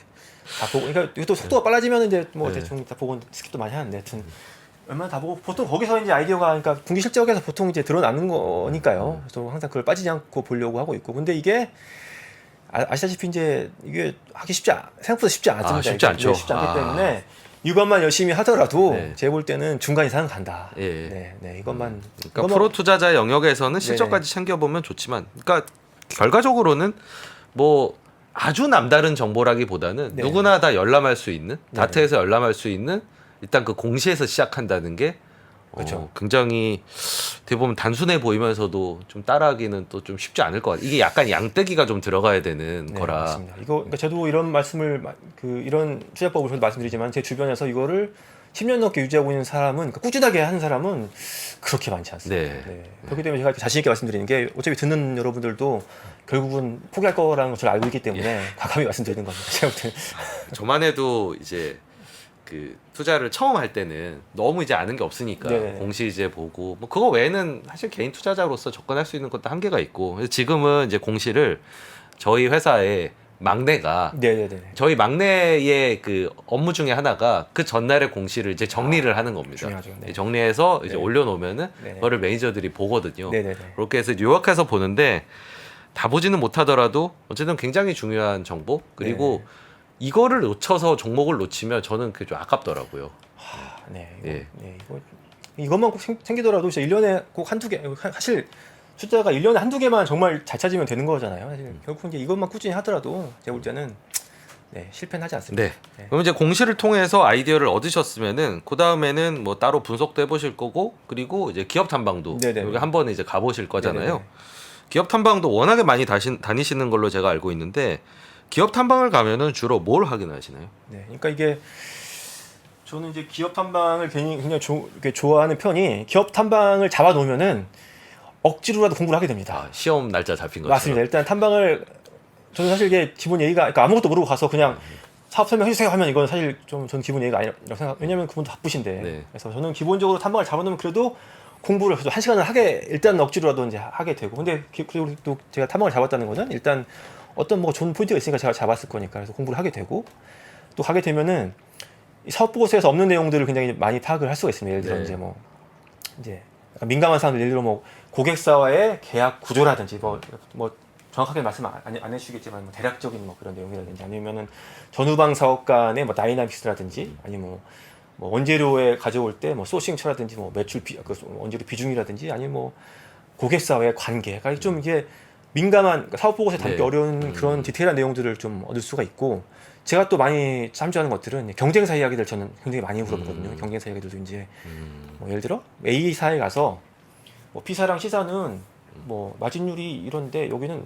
다 보고. 그러니까 이것도 속도가 빨라지면 이제 뭐 네. 대충 다 보고 스킵도 많이 하는데, 하여튼 웬만하면 다 보고 보통 거기서 이제 아이디어가 그러니까 분기 실적에서 보통 이제 드러나는 거니까요. 그래서 항상 그걸 빠지지 않고 보려고 하고 있고. 근데 이게 아시다시피 이제 이게 하기 생각보다 쉽지 않습니다. 쉽지 이게. 않죠. 네, 쉽지 않기 때문에 이것만 열심히 하더라도 네. 제가 볼 때는 중간 이상은 간다. 예. 네, 이것만. 그러니까 프로 투자자 영역에서는 실적까지 챙겨보면 좋지만, 그러니까 결과적으로는 뭐 아주 남다른 정보라기보다는 네. 누구나 다 열람할 수 있는, 네. 다트에서 열람할 수 있는 일단 그 공시에서 시작한다는 게 그렇죠. 굉장히 어떻게 보면 단순해 보이면서도 좀 따라하기는 또 좀 쉽지 않을 것 같아요. 이게 약간 양떼기가 좀 들어가야 되는 네, 거라. 맞습니다. 이거 그러니까 저도 이런 말씀을 이런 투자법을 저도 말씀드리지만 제 주변에서 이거를 10년 넘게 유지하고 있는 사람은 그러니까 꾸준하게 하는 사람은 그렇게 많지 않습니다. 네. 그렇기 때문에 제가 자신 있게 말씀드리는 게 어차피 듣는 여러분들도 결국은 포기할 거라는 것을 알고 있기 때문에 과감히 말씀드리는 겁니다. 제가 볼 때는. 저만 해도 이제 그 투자를 처음 할 때는 너무 이제 아는 게 없으니까 네네. 공시 이제 보고 뭐 그거 외에는 사실 개인 투자자로서 접근할 수 있는 것도 한계가 있고, 그래서 지금은 이제 공시를 저희 회사의 막내가 네네네. 저희 막내의 그 업무 중에 하나가 그 전날의 공시를 이제 정리를 하는 겁니다. 중요하죠. 네. 정리해서 이제 네. 올려놓으면은 네네. 그거를 매니저들이 보거든요. 네네네. 그렇게 해서 요약해서 보는데 다 보지는 못하더라도 어쨌든 굉장히 중요한 정보, 그리고 네. 이거를 놓쳐서 종목을 놓치면 저는 그게 좀 아깝더라고요. 네. 예. 이것만 꼭 챙기더라도 진짜 1년에 꼭 한두 개 사실 숫자가 1년에 한두 개만 정말 잘 찾으면 되는 거잖아요. 사실 결국 이제 이것만 꾸준히 하더라도 제가 볼 때는 실패는 하지 않습니다. 네. 그럼 이제 공시를 통해서 아이디어를 얻으셨으면은 그 다음에는 뭐 따로 분석도 해보실 거고, 그리고 이제 기업 탐방도 네네. 여기 한 번에 이제 가보실 거잖아요. 네네네. 기업 탐방도 워낙에 많이 다니시는 걸로 제가 알고 있는데, 기업 탐방을 가면은 주로 뭘 확인하시나요? 네, 그러니까 이게 저는 이제 기업 탐방을 굉장히 이렇게 좋아하는 편이 기업 탐방을 잡아 놓으면은 억지로라도 공부를 하게 됩니다. 시험 날짜 잡힌 것처럼. 맞습니다. 일단 탐방을 저는 사실 이게 기본 예의가 그러니까 아무것도 모르고 가서 그냥 사업 설명해 주세요 하면 이건 사실 좀 저는 기본 예의가 아니라고 생각. 왜냐면 그분도 바쁘신데. 네. 그래서 저는 기본적으로 탐방을 잡아놓으면 그래도 공부를 그래도 1시간을 하게 일단 억지로라도 이제 하게 되고. 근데 그리고 또 제가 탐방을 잡았다는 거는 일단 어떤 뭐 좋은 포인트가 있으니까 제가 잡았을 거니까 그래서 공부를 하게 되고 또 가게 되면은 이 사업 보고서에서 없는 내용들을 굉장히 많이 파악을 할 수가 있습니다. 예를 들어 네. 이제 뭐 이제 약간 민감한 사항들 예를 들어 뭐 고객사와의 계약 구조라든지 뭐 정확하게 말씀 안 해주시겠지만 뭐 대략적인 뭐 그런 내용이라든지 아니면은 전후방 사업 간의 뭐 다이나믹스라든지 아니면 뭐 원재료에 가져올 때 뭐 소싱처라든지 뭐 매출 원재료 비중이라든지 아니면 뭐 고객사와의 관계, 그러니까 좀 이게 민감한 사업 보고서에 담기 네. 어려운 그런 디테일한 내용들을 좀 얻을 수가 있고, 제가 또 많이 참조하는 것들은 경쟁사 이야기들 저는 굉장히 많이 물어보거든요. 경쟁사 이야기들도 이제 뭐 예를 들어 A사에 가서 뭐 B사랑 C사는 뭐 마진율이 이런데 여기는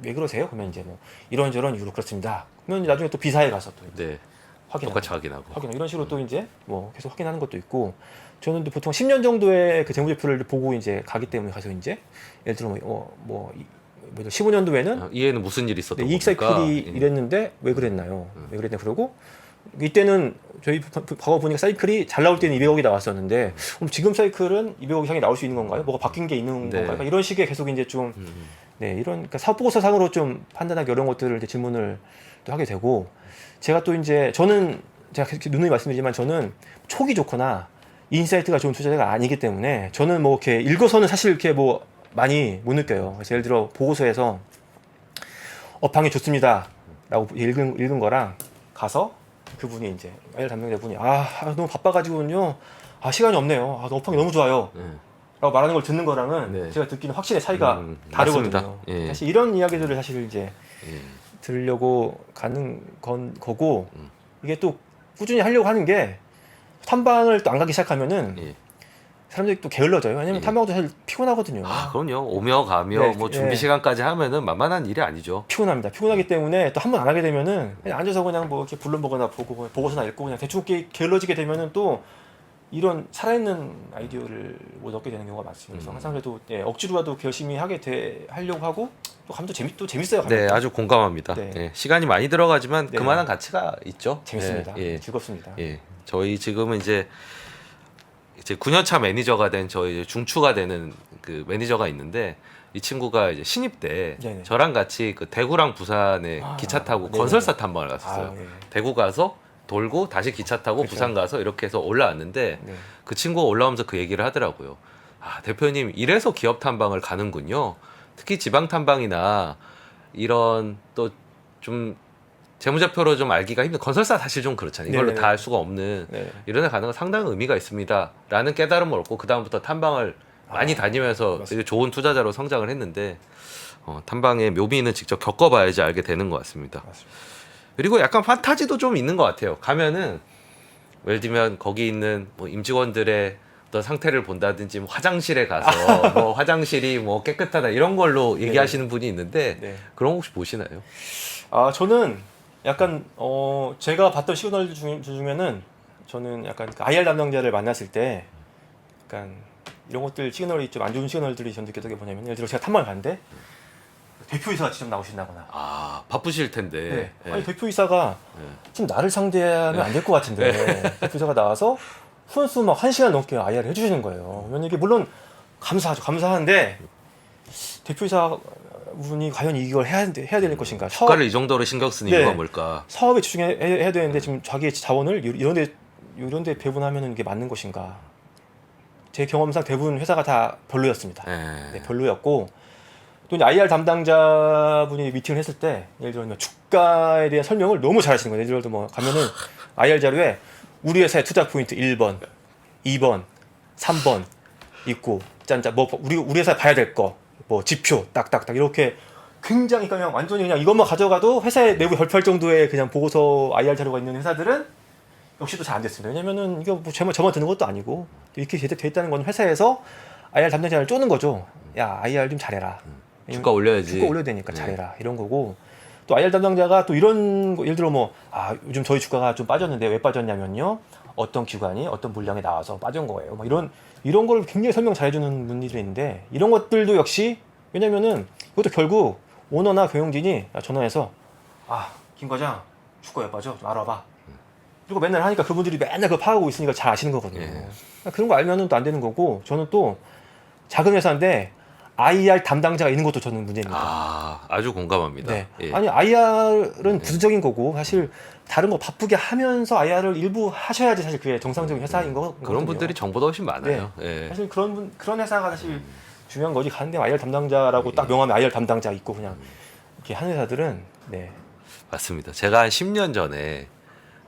왜 그러세요? 그러면 이제 뭐 이런저런 이유로 그렇습니다. 그러면 나중에 또 B사에 가서 또 네. 확인하고 똑같이 확인하고. 이런 식으로 또 이제 뭐 계속 확인하는 것도 있고, 저는 또 보통 10년 정도의 그 재무제표를 보고 이제 가기 때문에 가서 이제 예를 들어 뭐 15년도에는 이해는 무슨 일이 있었던 이익 겁니까? 사이클이 이랬는데 왜 그랬나요? 왜 그랬냐 그러고 이때는 저희 과거 보니까 사이클이 잘 나올 때는 200억이 나왔었는데 그럼 지금 사이클은 200억 이상이 나올 수 있는 건가요? 뭐가 바뀐 게 있는 네. 건가요? 그러니까 이런 식의 계속 이제 좀 이런 그러니까 사업 보고서 상으로 좀 판단하기 어려운 것들을 이제 질문을 또 하게 되고, 제가 또 이제 저는 제가 누누이 말씀드리지만 저는 촉이 좋거나 인사이트가 좋은 투자자가 아니기 때문에 저는 뭐 이렇게 읽어서는 사실 이렇게 뭐 많이 못 느껴요. 그래서 예를 들어 보고서에서 업황이 좋습니다 라고 읽은 거랑 가서 그분이 이제 IR 담당자분이 너무 바빠가지고는요 시간이 없네요. 업황이 너무 좋아요 라고 말하는 걸 듣는 거랑은 네. 제가 듣기는 확실히 차이가 맞습니다. 다르거든요. 예. 사실 이런 이야기들을 사실 이제 예. 들으려고 가는 거고, 이게 또 꾸준히 하려고 하는 게 탐방을 또 안 가기 시작하면은 예. 사람들이 또 게을러져요. 왜냐면 예. 탐방도 사실 피곤하거든요. 그럼요. 오며 가며 네, 뭐 준비 네. 시간까지 하면은 만만한 일이 아니죠. 피곤합니다. 피곤하기 때문에 또 한 번 안 하게 되면은 그냥 앉아서 그냥 뭐 이렇게 불러보거나 보고서나 읽고 그냥 대충 게을러지게 되면은 또 이런 살아있는 아이디어를 못 얻게 되는 경우가 많습니다. 그래서 항상 그래도 억지로라도 열심히 하려고 하고 또 감도 재밌어요. 네, 감도. 아주 공감합니다. 네. 예, 시간이 많이 들어가지만 네. 그만한 가치가 있죠. 재밌습니다. 예, 즐겁습니다. 예. 저희 지금은 이제 9년차 매니저가 된 저희 중추가 되는 그 매니저가 있는데 이 친구가 이제 신입 때 네네. 저랑 같이 그 대구랑 부산에 기차 타고 네네. 건설사 탐방을 갔었어요. 예. 대구 가서 돌고 다시 기차 타고 그쵸. 부산 가서 이렇게 해서 올라왔는데 네. 그 친구가 올라오면서 그 얘기를 하더라고요. 아, 대표님 이래서 기업 탐방을 가는군요. 특히 지방 탐방이나 이런 또 좀 재무제표로 좀 알기가 힘든 건설사 사실 좀 그렇잖아요. 이걸로 네네네. 다 알 수가 없는 네. 이런 데 가는 건 상당히 의미가 있습니다라는 깨달음을 얻고 그 다음부터 탐방을 많이 다니면서 되게 좋은 투자자로 성장을 했는데 탐방의 묘미는 직접 겪어봐야지 알게 되는 것 같습니다. 맞습니다. 그리고 약간 판타지도 좀 있는 것 같아요. 가면은 예를 들면 거기 있는 뭐 임직원들의 어떤 상태를 본다든지 뭐 화장실에 가서 뭐 화장실이 뭐 깨끗하다 이런 걸로 얘기하시는 분이 있는데 네. 그런 거 혹시 보시나요? 저는 약간 제가 봤던 시그널 중에는 저는 약간 그 IR 담당자를 만났을 때 약간 이런 것들 시그널이 좀 안 좋은 시그널들이 전 느꼈던 게 뭐냐면 예를 들어 제가 탐방을 갔는데 대표이사가 직접 나오신다거나 아 바쁘실 텐데. 네. 아니 대표이사가 지금 나를 상대하면 안 될 것 같은데 대표이사가 나와서 훈수 막 1시간 넘게 IR을 해주시는 거예요. 그러면 이게 물론 감사하죠. 감사한데 대표이사 분이 과연 이걸 해야 되는 것인가? 주가를 이 정도로 신경 쓰는 네. 이유가 뭘까? 사업에 집중해야 되는데 지금 자기의 자원을 이런데 배분하면 이게 맞는 것인가? 제 경험상 대부분 회사가 다 별로였습니다. 네, 별로였고 또 이제 IR 담당자분이 미팅을 했을 때 예를 들어 주가에 대한 설명을 너무 잘하시는 거예요. 예를 들어 뭐 가면은 IR 자료에 우리 회사의 투자 포인트 1번, 2번, 3번 있고 짠짠 뭐 우리 회사 봐야 될 거 뭐 지표 딱딱딱 이렇게 굉장히 그냥 완전히 그냥 이것만 가져가도 회사의 내부 발표할 정도의 그냥 보고서 IR 자료가 있는 회사들은 역시 또 잘 안 됐습니다. 왜냐면은 이거 뭐 저만 드는 것도 아니고 이렇게 돼 있다는 건 회사에서 IR 담당자를 쪼는 거죠. 야 IR 좀 잘해라. 주가 올려야지. 주가 올려야 되니까 잘해라 이런 거고 또 IR 담당자가 또 이런 거 예를 들어 뭐 요즘 저희 주가가 좀 빠졌는데 왜 빠졌냐면요 어떤 기관이 어떤 물량에 나와서 빠진 거예요. 뭐 이런 걸 굉장히 설명 잘해주는 분들이 있는데 이런 것들도 역시 왜냐면은 이것도 결국 오너나 경영진이 전화해서 김 과장 주가 왜 빠져? 좀 알아봐. 그리고 맨날 하니까 그분들이 맨날 그거 파악하고 있으니까 잘 아시는 거거든요. 그런 거 알면은 또 안 되는 거고 저는 또 작은 회사인데 IR 담당자가 있는 것도 저는 문제입니다. 아주 공감합니다. 네. 예. 아니 IR은 부수적인 거고 사실 다른 거 바쁘게 하면서 IR을 일부 하셔야지 사실 그게 정상적인 회사인 거. 그런 분들이 정보도 훨씬 많아요. 예. 사실 그런 회사가 사실 중요한 거지. 가는데 IR 담당자라고 딱 명함에 IR 담당자 있고 그냥 이렇게 하는 회사들은 네. 맞습니다. 제가 한 10년 전에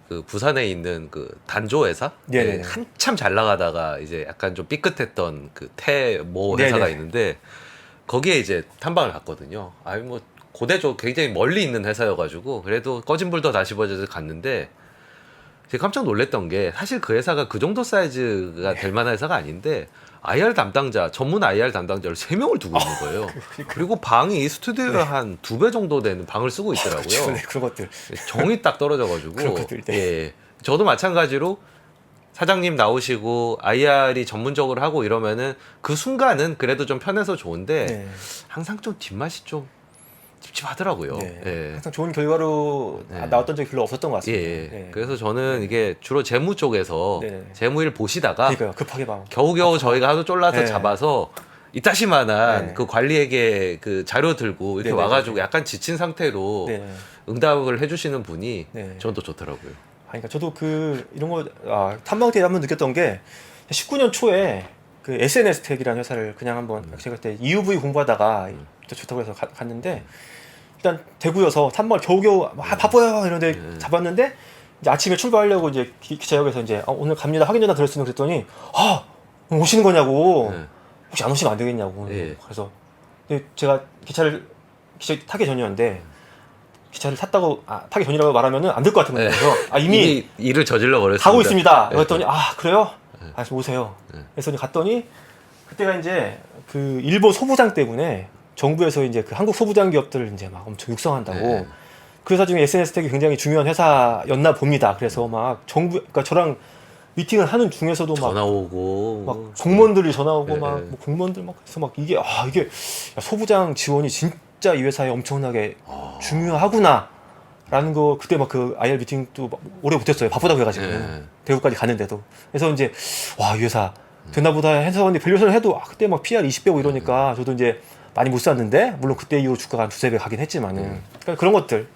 그 부산에 있는 그 단조 회사 네네네. 한참 잘 나가다가 이제 약간 좀 삐끗했던 그 태모 회사가 네네. 있는데 거기에 이제 탐방을 갔거든요. 아니 뭐 고대조 굉장히 멀리 있는 회사여가지고 그래도 꺼진 불도 다시 버져서 갔는데 제가 깜짝 놀랐던 게 사실 그 회사가 그 정도 사이즈가 될 만한 회사가 아닌데 IR 담당자 전문 IR 담당자를 3명을 두고 있는 거예요. 그리고 방이 스튜디오에 한 2배 정도 되는 방을 쓰고 있더라고요. 네, 그런 것들. 정이 딱 떨어져가지고 그런 것들, 네. 예, 저도 마찬가지로 사장님 나오시고 IR이 전문적으로 하고 이러면은 그 순간은 그래도 좀 편해서 좋은데 네. 항상 좀 뒷맛이 좀 찝찝하더라고요. 네. 예. 항상 좋은 결과로 나왔던 적이 별로 없었던 것 같습니다. 예. 네. 그래서 저는 이게 주로 재무 쪽에서 네. 재무일 보시다가 그러니까요. 급하게 막. 겨우겨우 저희가 하도 쫄라서 네. 잡아서 이따시만한 네. 그 관리에게 그 자료 들고 이렇게 네네네. 와가지고 약간 지친 상태로 네. 응답을 해주시는 분이 네. 저는 또 좋더라고요. 그러니까 저도 이런 거 탐방 때 한번 느꼈던 게 19년 초에 그 SNS 텍이라는 회사를 그냥 한번 제가 그때 EUV 공부하다가 좋다고 해서 갔는데 일단 대구여서 탐방을 겨우겨우 바빠요 이런데 잡았는데 이제 아침에 출발하려고 이제 기차역에서 이제 오늘 갑니다 확인 전화 드렸으면 그랬더니 오늘 오시는 거냐고 혹시 안 오시면 안 되겠냐고 그래서 근데 제가 기차 타기 전이었는데 기차를 탔다고 타기 전이라고 말하면은 안 될 것 같은 거예요. 그래서 이미 일을 저질러 버렸습니다. 가고 있습니다. 그랬더니 그래요? 오세요. 그래서 갔더니 그때가 이제 그 일본 소부장 때문에 정부에서 이제 그 한국 소부장 기업들을 이제 막 엄청 육성한다고 그 회사 중에 SNS 텍이 굉장히 중요한 회사였나 봅니다. 그래서 막 그러니까 저랑 미팅을 하는 중에서도 막 전화 오고 막 공무원들이 전화 오고 네. 막 뭐 공무원들 막 그래서 막 이게 이게 야, 소부장 지원이 진짜 이 회사에 엄청나게 중요하구나라는 거 그때 막 그 IR 미팅도 막 오래 못했어요. 바쁘다고 해가지고 네. 대구까지 갔는데도 그래서 이제 와 이 회사 되나보다 해서 근데 밸류에이션을 해도 그때 막 PR 20배고 이러니까 저도 이제 많이 못 샀는데 물론 그때 이후 주가가 한 두세 배 가긴 했지만은 그러니까 그런 것들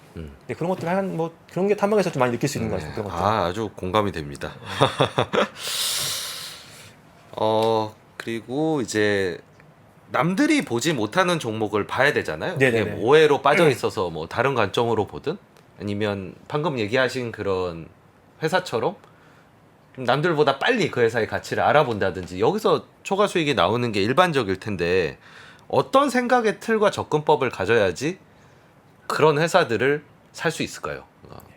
네, 그런 것들 한 뭐 그런 게 탐방에서 좀 많이 느낄 수 있는 것 같아요. 그런 것들. 아주 공감이 됩니다. 그리고 이제 남들이 보지 못하는 종목을 봐야 되잖아요. 네네네. 그게 뭐 오해로 빠져 있어서 뭐 다른 관점으로 보든 아니면 방금 얘기하신 그런 회사처럼 좀 남들보다 빨리 그 회사의 가치를 알아본다든지 여기서 초과 수익이 나오는 게 일반적일 텐데 어떤 생각의 틀과 접근법을 가져야지 그런 회사들을 살 수 있을까요?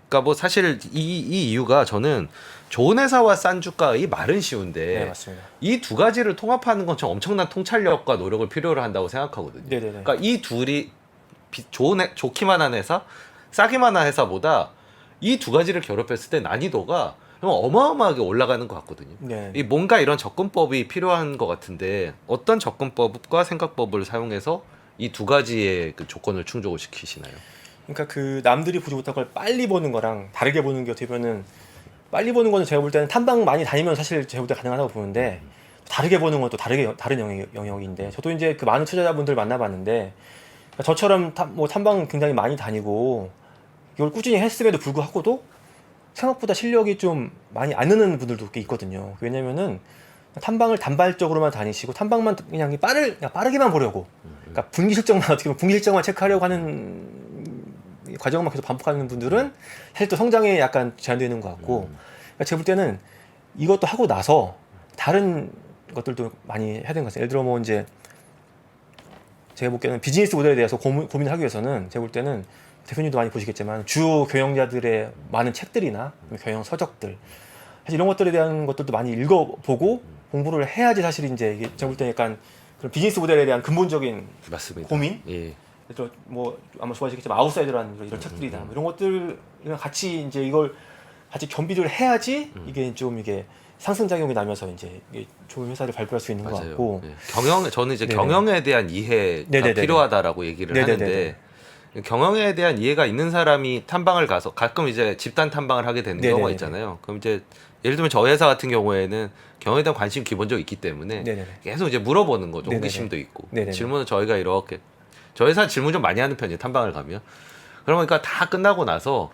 그러니까 뭐 사실 이 이유가 저는 좋은 회사와 싼 주가의 말은 네 쉬운데 맞습니다. 이 두 가지를 통합하는 건 좀 엄청난 통찰력과 노력을 필요로 한다고 생각하거든요. 네네네. 그러니까 이 둘이 좋기만 한 회사, 싸기만 한 회사보다 이 두 가지를 결합했을 때 난이도가 정말 어마어마하게 올라가는 것 같거든요. 네. 이 뭔가 이런 접근법이 필요한 것 같은데 어떤 접근법과 생각법을 사용해서 이 두 가지의 그 조건을 충족을 시키시나요? 그러니까 그 남들이 보지 못한 걸 빨리 보는 거랑 다르게 보는 게 어떻게 보면은 빨리 보는 거는 제가 볼 때는 탐방 많이 다니면 사실 제가 볼 때 가능하다고 보는데 다르게 보는 건 또 다른 영역인데 저도 이제 그 많은 투자자분들 만나봤는데 그러니까 저처럼 탐방 굉장히 많이 다니고 이걸 꾸준히 했음에도 불구하고도 생각보다 실력이 좀 많이 안 느는 분들도 꽤 있거든요. 왜냐면은 탐방을 단발적으로만 다니시고 탐방만 그냥 빠르게만 보려고 그러니까 분기 실적만 어떻게 보면 분기 실적만 체크하려고 하는 과정만 계속 반복하는 분들은 사실 또 성장에 약간 제한되는 것 같고 그러니까 제가 볼 때는 이것도 하고 나서 다른 것들도 많이 해야 되는 것 같아요. 예를 들어 뭐 이제 제가 보기에는 비즈니스 모델에 대해서 고민을 하기 위해서는 제가 볼 때는 대표님도 많이 보시겠지만 주요 경영자들의 많은 책들이나 경영 서적들 사실 이런 것들에 대한 것들도 많이 읽어보고 공부를 해야지 사실 이제 이게 제가 볼 때 약간 그런 비즈니스 모델에 대한 근본적인 맞습니다. 고민 예. 그래서 뭐 아마 좋아하시겠지만 아웃사이더라는 이런 책들이나 뭐 이런 것들이랑 같이 이제 이걸 같이 겸비를 해야지 이게 좀 이게 상승작용이 나면서 이제 이게 좋은 회사를 발굴할 수 있는 것 맞아요. 같고 예. 저는 이제 네네. 경영에 대한 이해가 네네네네. 필요하다라고 얘기를 네네네네. 하는데 경영에 대한 이해가 있는 사람이 탐방을 가서 가끔 이제 집단 탐방을 하게 되는 네네네네. 경우가 있잖아요. 그럼 이제 예를 들면 저 회사 같은 경우에는 경영에 대한 관심이 기본적으로 있기 때문에 네네네. 계속 이제 물어보는 거죠. 네네네. 호기심도 있고 네네네. 질문은 저희가 이렇게 저희 회사 질문 좀 많이 하는 편이에요. 탐방을 가면 그러니까 다 끝나고 나서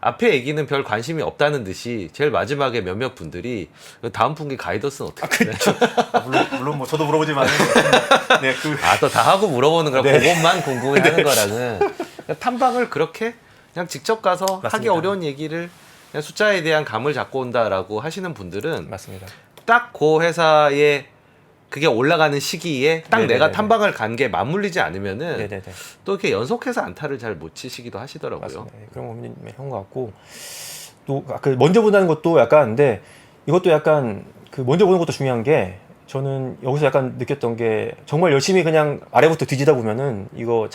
앞에 얘기는 별 관심이 없다는 듯이 제일 마지막에 몇몇 분들이 다음 분기 가이던스는 어떻게 되나요? 물론 뭐 저도 물어보지만 네그 또 다 하고 물어보는 거랑 네. 그것만 궁금해하는 거랑은 탐방을 그렇게 그냥 직접 가서 하기 맞습니다. 어려운 얘기를 그냥 숫자에 대한 감을 잡고 온다라고 하시는 분들은 맞습니다. 딱 그 회사에 그게 올라가는 시기에 딱 네네네네. 내가 탐방을 간 게 맞물리지 않으면은 네네네. 또 이렇게 연속해서 안타를 잘 못 치시기도 하시더라고요. 맞습니다. 네, 그런 고민이 한것 같고 또 그 먼저 본다는 것도 약간 근데 이것도 약간 그 먼저 보는 것도 중요한 게 저는 여기서 약간 느꼈던 게 정말 열심히 그냥 아래부터 뒤지다 보면은 이거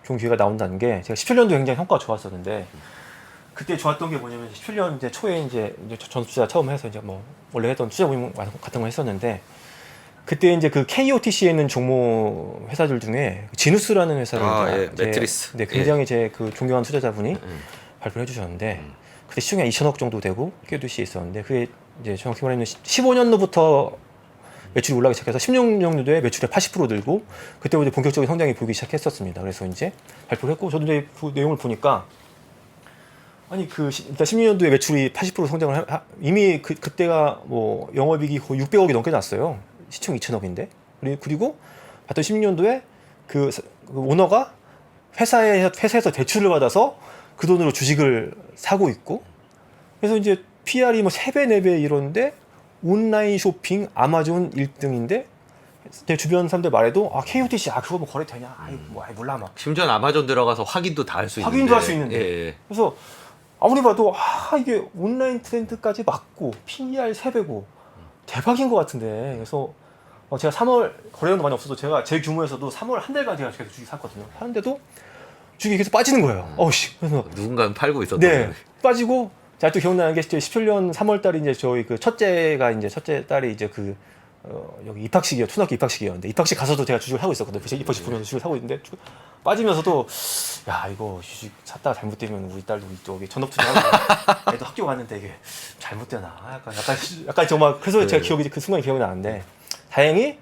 좋은 기회가 나온다는 게 제가 17년도 굉장히 성과가 좋았었는데 그때 좋았던 게 뭐냐면 17년 이제 초에 이제 전수 투자 처음 해서 이제 뭐 원래 했던 투자 모임 같은 거 했었는데 그때 이제 그 KOTC에 있는 종목 회사들 중에 지누스라는 회사를 이제 매트리스. 네, 굉장히 제 그 존경하는 투자자분이 발표를 해주셨는데 그때 시중에 2천억 정도 되고 KOTC에 있었는데 그게 이제 정확히 말하면 15년도부터 매출이 올라가기 시작해서 16년도에 매출이 80% 늘고 그때부터 본격적인 성장이 보이기 시작했었습니다. 그래서 이제 발표를 했고 저도 이제 그 내용을 보니까 아니 일단 16년도에 매출이 80% 성장을 이미 그때가 뭐 영업이익이 거의 600억이 넘게 났어요. 시총 2천억인데 그리고 봤던 16년도에 그 오너가 회사에서 대출을 받아서 그 돈으로 주식을 사고 있고 그래서 이제 PR이 뭐 3배 4배 이러는데 온라인 쇼핑 아마존 1등인데 제 주변 사람들 말해도 KOTC 그거 뭐 거래 되냐 몰라 막 심지어 아마존 들어가서 확인도 다 할 수 있는데 확인도 할 수 있는데 예. 그래서 아무리 봐도 이게 온라인 트렌드까지 맞고 PER 3배고 대박인 것 같은데 그래서 제가 3월 거래량도 많이 없어서 제가 제 규모에서도 3월 한 달간 제가 계속 주식 샀거든요. 하는데도 주식이 계속 빠지는 거예요. 그래서 누군가는 팔고 있었던 네 거예요. 빠지고 제가 또 기억나는 게 17년 3월 달에 이제 저희 그 첫째 딸이 이제 여기 입학식이요. 초등학교 입학식이었는데 입학식 가서도 제가 주식을 하고 있었거든요. 입학식 보면서 주식을 사고 있는데 빠지면서도 야 이거 주식 샀다가 잘못되면 우리 딸도 저기 전업투자하고 애도 학교 갔는데 이게 잘못되나 약간 정말 그래서 제가 기억이 그 순간이 기억이 나는데 다행히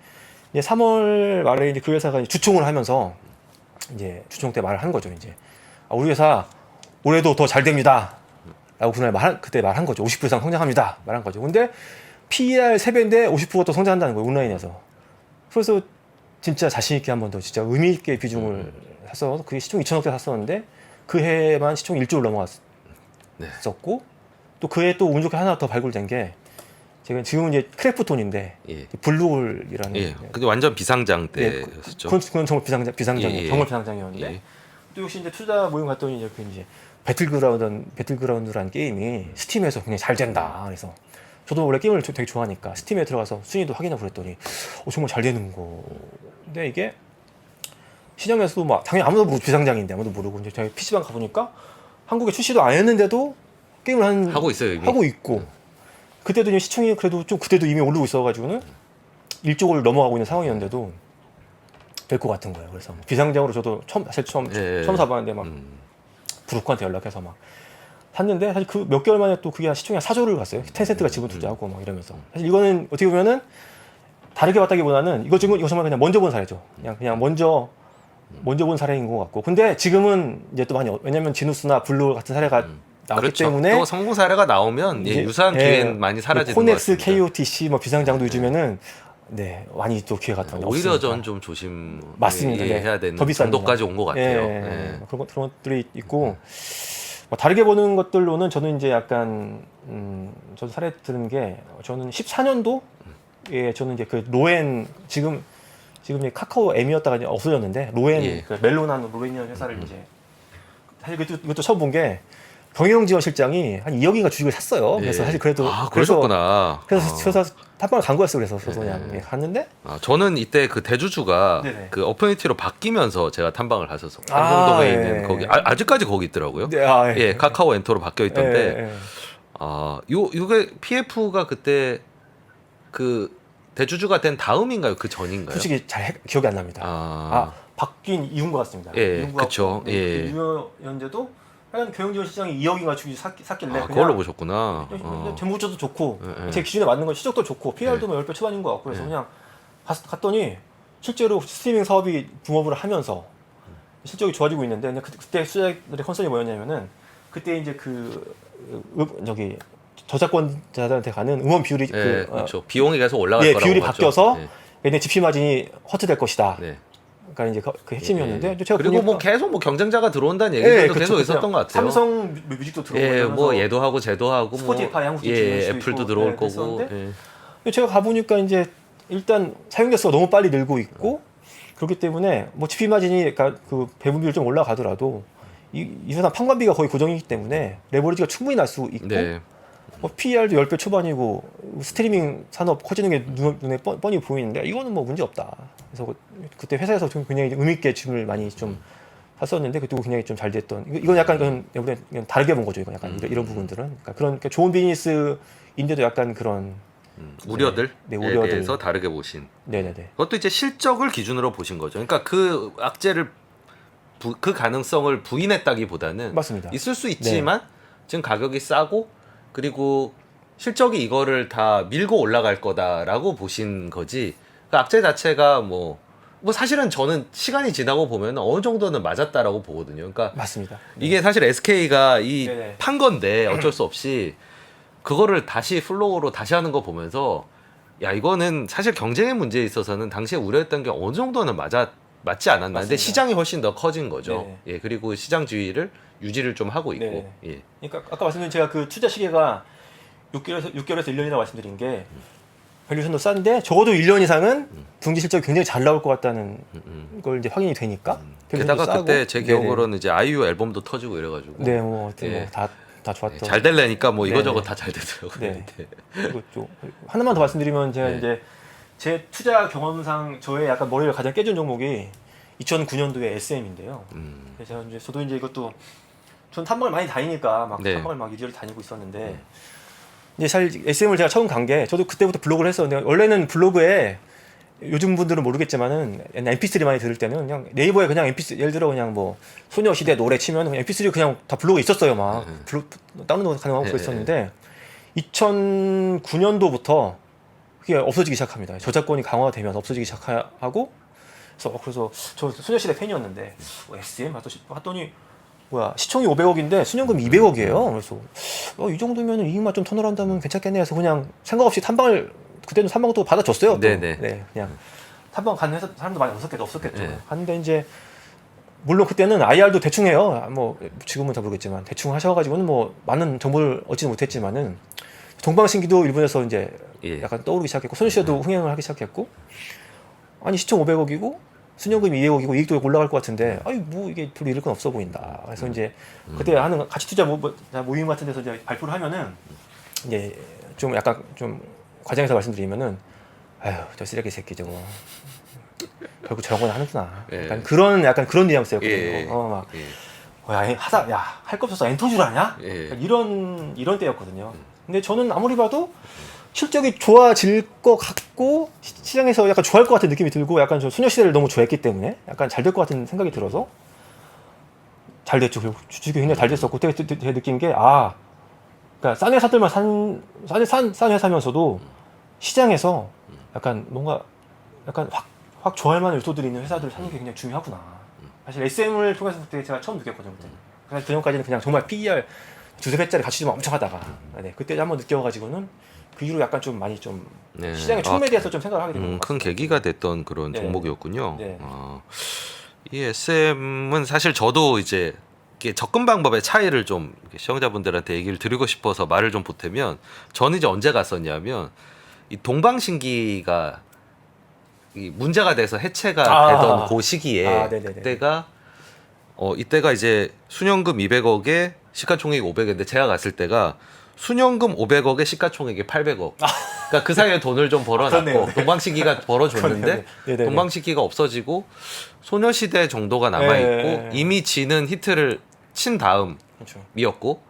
이제 3월 말에 이제 그 회사가 주총을 하면서 이제 주총 때 말을 한 거죠. 이제 우리 회사 올해도 더 잘 됩니다. 라고 그때 말한 거죠. 50% 이상 성장합니다. 말한 거죠. 근데 PER 3배인데 50%가 더 성장한다는 거예요. 온라인에서. 그래서 진짜 자신 있게 한 번 더 진짜 의미 있게 비중을 샀어. 그게 시총 2천억대 샀었는데 그 해만 시총 1조를 넘어갔었고 또 그 해 또 운 좋게 하나 더 발굴된 게 제가 지금은 이제 크래프톤인데 예. 블루홀이라는 예. 근데 완전 비상장 때였죠. 그건 정말 비상장이에요. 예. 정말 비상장이었는데 예. 또 역시 이제 투자 모임 갔더니 이제 배틀그라운드라는 게임이 스팀에서 굉장히 잘 된다. 그래서 저도 원래 게임을 되게 좋아하니까 스팀에 들어가서 순위도 확인하고 그랬더니 정말 잘 되는 거. 근데 이게 시장에서도 막 당연히 아무도 모르고 비상장인데 아무도 모르고 이제 제가 PC방 가보니까 한국에 출시도 안 했는데도 게임을 하고 있어요, 이미. 하고 있고 그때도 이제 시총이 그래도 좀 그때도 이미 오르고 있어가지고는 1조를 넘어가고 있는 상황이었는데도 될 것 같은 거예요. 그래서 비상장으로 저도 처음 사봤는데 막 브로커한테 연락해서 막 샀는데 사실 그 몇 개월 만에 또 그게 시총이 한 4조를 갔어요. 텐센트가 지분 투자하고 막 이러면서 사실 이거는 어떻게 보면은 다르게 봤다기보다는 이거 정말 그냥 먼저 본 사례죠. 그냥 먼저 본 사례인 것 같고 근데 지금은 이제 또 많이 왜냐면 지누스나 블루 같은 사례가 나왔기 그렇죠. 때문에 또 성공 사례가 나오면 이제, 유사한 기회는 많이 사라지는 것 코넥스, 같습니다. KOTC 뭐 비상장도 요즘에는 많이 또 기회가 또 오히려 없으니까. 전 좀 조심 맞습니다. 해야 되는 더 비쌉니다. 정도까지 온 것 같아요. 그런 것들이 있고 뭐 다르게 보는 것들로는 저는 이제 약간 저도 사례 들은 게 저는 14년도에 저는 이제 그 로엔 지금 이제 카카오 M이었다가 이제 없어졌는데 로엔 그 멜로나는 로엔이라는 회사를 이제 사실 이것도 처음 본 게 경영지원실장이 한 2억인가 주식을 샀어요. 그래서 사실 그래도 그러셨구나. 그래서 탑방을 간 거였어요. 그래서 그냥 갔는데 저는 이때 그 대주주가 네네. 그 어퍼니티로 바뀌면서 제가 탐방을 갔었어. 한동동에 있는 거기 아직까지 거기 있더라고요. 네, 카카오 엔터로 바뀌어 있던데. 요게 PF가 그때 그 대주주가 된 다음인가요? 그 전인가요? 솔직히 잘 기억이 안 납니다. 바뀐 이유인 것 같습니다. 그렇죠. 이유였는데도 하여간 경영지원 시장이 2억인가 주기 샀길래 그걸로 보셨구나. 재무제도 좋고 제 기준에 맞는 건 실적도 좋고 PR도 뭐 10배 초반인 것 같고 그래서 그냥 갔더니 실제로 스트리밍 사업이 붐업을 하면서 실적이 좋아지고 있는데 근데 그때 투자자들의 컨설이 뭐였냐면은 그때 이제 저기 저작권자들한테 가는 음원 비율이 그렇죠. 비용이 계속 올라갈 거라고 비율이 봤죠. 바뀌어서 얘네 GP 마진이 허트될 것이다. 네. 그러니까 이제 그 핵심이었는데 제가 그리고 보니까, 뭐 계속 뭐 경쟁자가 들어온다는 얘기도 계속 있었던 것 같아요. 삼성 뮤직도 들어오고 뭐 얘도 하고 쟤도 하고 스포티파이 한국 애플도 들어올 거고. 제가 가보니까 이제 일단 사용 개수가 너무 빨리 늘고 있고 그렇기 때문에 뭐 GP 마진이 그러니까 그 배분 비율 좀 올라가더라도 이 회사 판관비가 거의 고정이기 때문에 레버리지가 충분히 날 수 있고 뭐 PER도 10배 초반이고 스트리밍 산업 커지는 게 눈에 뻔히 보이는데 이거는 뭐 문제 없다. 그래서 그때 회사에서 좀 굉장히 의미 있게 짐을 많이 좀 샀었는데 그것도 굉장히 좀 잘 됐던. 이건 약간 그냥 다르게 본 거죠. 이건 약간 이런 부분들은 그러니까 좋은 비즈니스인데도 약간 그런 우려들에 우려들. 대해서 다르게 보신. 네네네. 그것도 이제 실적을 기준으로 보신 거죠. 그러니까 그 악재를 그 가능성을 부인했다기보다는 맞습니다. 있을 수 있지만 지금 가격이 싸고 그리고 실적이 이거를 다 밀고 올라갈 거다라고 보신 거지. 그 악재 자체가 뭐 사실은 저는 시간이 지나고 보면 어느 정도는 맞았다라고 보거든요. 그러니까 맞습니다. 이게 사실 SK가 네네. 판 건데 어쩔 수 없이 그거를 다시 플로우로 다시 하는 거 보면서 야 이거는 사실 경쟁의 문제에 있어서는 당시에 우려했던 게 어느 정도는 맞지 않았나. 근데 시장이 훨씬 더 커진 거죠. 네네. 그리고 시장 지위를 유지를 좀 하고 있고. 그러니까 아까 말씀드린 제가 그 투자 시기가 6개월에서 1년이라고 말씀드린 게 밸류션도 싼데 적어도 1년 이상은 분기 실적이 굉장히 잘 나올 것 같다는 걸 이제 확인이 되니까. 게다가 싸고. 그때 제 기억으로는 이제 아이유 앨범도 터지고 이래가지고. 다 좋았던. 잘 되려니까 뭐 이거저거 다 잘 되더라고요. 그리고 또 하나만 더 말씀드리면 제가 이제 제 투자 경험상 저의 약간 머리를 가장 깨준 종목이 2009년도에 SM인데요. 그래서 저도 이제 이것도 전 탐방을 많이 다니니까 막 네. 탐방을 막 이리저리 다니고 있었는데 이제 사실 SM을 제가 처음 간 게 저도 그때부터 블로그를 했었는데 원래는 블로그에 요즘 분들은 모르겠지만은 MP3 많이 들을 때는 그냥 네이버에 그냥 MP3 예를 들어 그냥 뭐 소녀시대 노래 치면 그냥 MP3 그냥 다 블로그에 있었어요 막 다운로드 가능하고 그랬었는데 2009년도부터 그게 없어지기 시작합니다. 저작권이 강화되면서 없어지기 시작하고 그래서 저 소녀시대 팬이었는데 SM 봤더니 뭐야 시청이 500억인데 수년금이 200억이에요. 그래서 이 정도면 이익만 좀 터널한다면 괜찮겠네 해서 그냥 생각 없이 탐방을 그때는 탐방도 받아줬어요. 또. 네네. 네, 그냥 탐방 가는 회사 사람도 많이 없었겠죠. 네. 하는데 이제 물론 그때는 IR도 대충 해요. 뭐 지금은 다 모르겠지만 대충 하셔가지고는 뭐 많은 정보를 얻지는 못했지만은 동방신기도 일본에서 이제 예. 약간 떠오르기 시작했고 소녀시대도 흥행을 하기 시작했고 아니 시청 500억이고 수년금이 200억이고 이익도 올라갈 것 같은데 아니 뭐 이게 별로 잃을 건 없어 보인다. 그래서 이제 그때 하는 가치 투자 모임 같은 데서 이제 발표를 하면은 이제 좀 약간 좀 과장해서 말씀드리면은 아유 저 쓰레기 새끼 저거 결국 저런 건 하는구나. 예. 약간 그런 뉘앙스였거든요. 예. 막 예. 할 거 없어서 엔터줄 하냐? 예. 이런 때였거든요. 근데 저는 아무리 봐도 실적이 좋아질 것 같고 시장에서 약간 좋아할 것 같은 느낌이 들고 약간 저 소녀시대를 너무 좋아했기 때문에 약간 잘 될 것 같은 생각이 들어서 잘 됐죠. 결국 주식이 굉장히 잘 됐었고 되게 느낀 게 그러니까 싼 회사들만 싼 회사면서도 시장에서 약간 뭔가 약간 확 좋아할 만한 요소들이 있는 회사들을 사는 게 굉장히 중요하구나. 사실 SM을 통해서 그때 제가 처음 느꼈거든요. 그때. 그 전까지는 그냥 정말 PER 두세 배짜리 가치주만 엄청 하다가 그때 한번 느껴가지고는 그 이후로 약간 좀 많이 좀 네. 시장의 촉매에 대해서 좀 생각을 하게 된 것 같아요. 큰 계기가 됐던 그런 네. 종목이었군요. 네. 이 SM은 사실 저도 이제 이게 접근 방법의 차이를 좀 시청자분들한테 얘기를 드리고 싶어서 말을 좀 보태면 저는 이제 언제 갔었냐면 이 동방신기가 이 문제가 돼서 해체가 되던 그 시기에 그때가 이때가 이제 수년금 200억에 시가총액이 500억인데 제가 갔을 때가 수년금 500억에 시가총액이 800억. 그러니까 그 사이에 돈을 좀 벌어놨고 동방신기가 벌어줬는데 동방신기가 없어지고 소녀시대 정도가 남아있고 이미 지는 히트를 친 다음이었고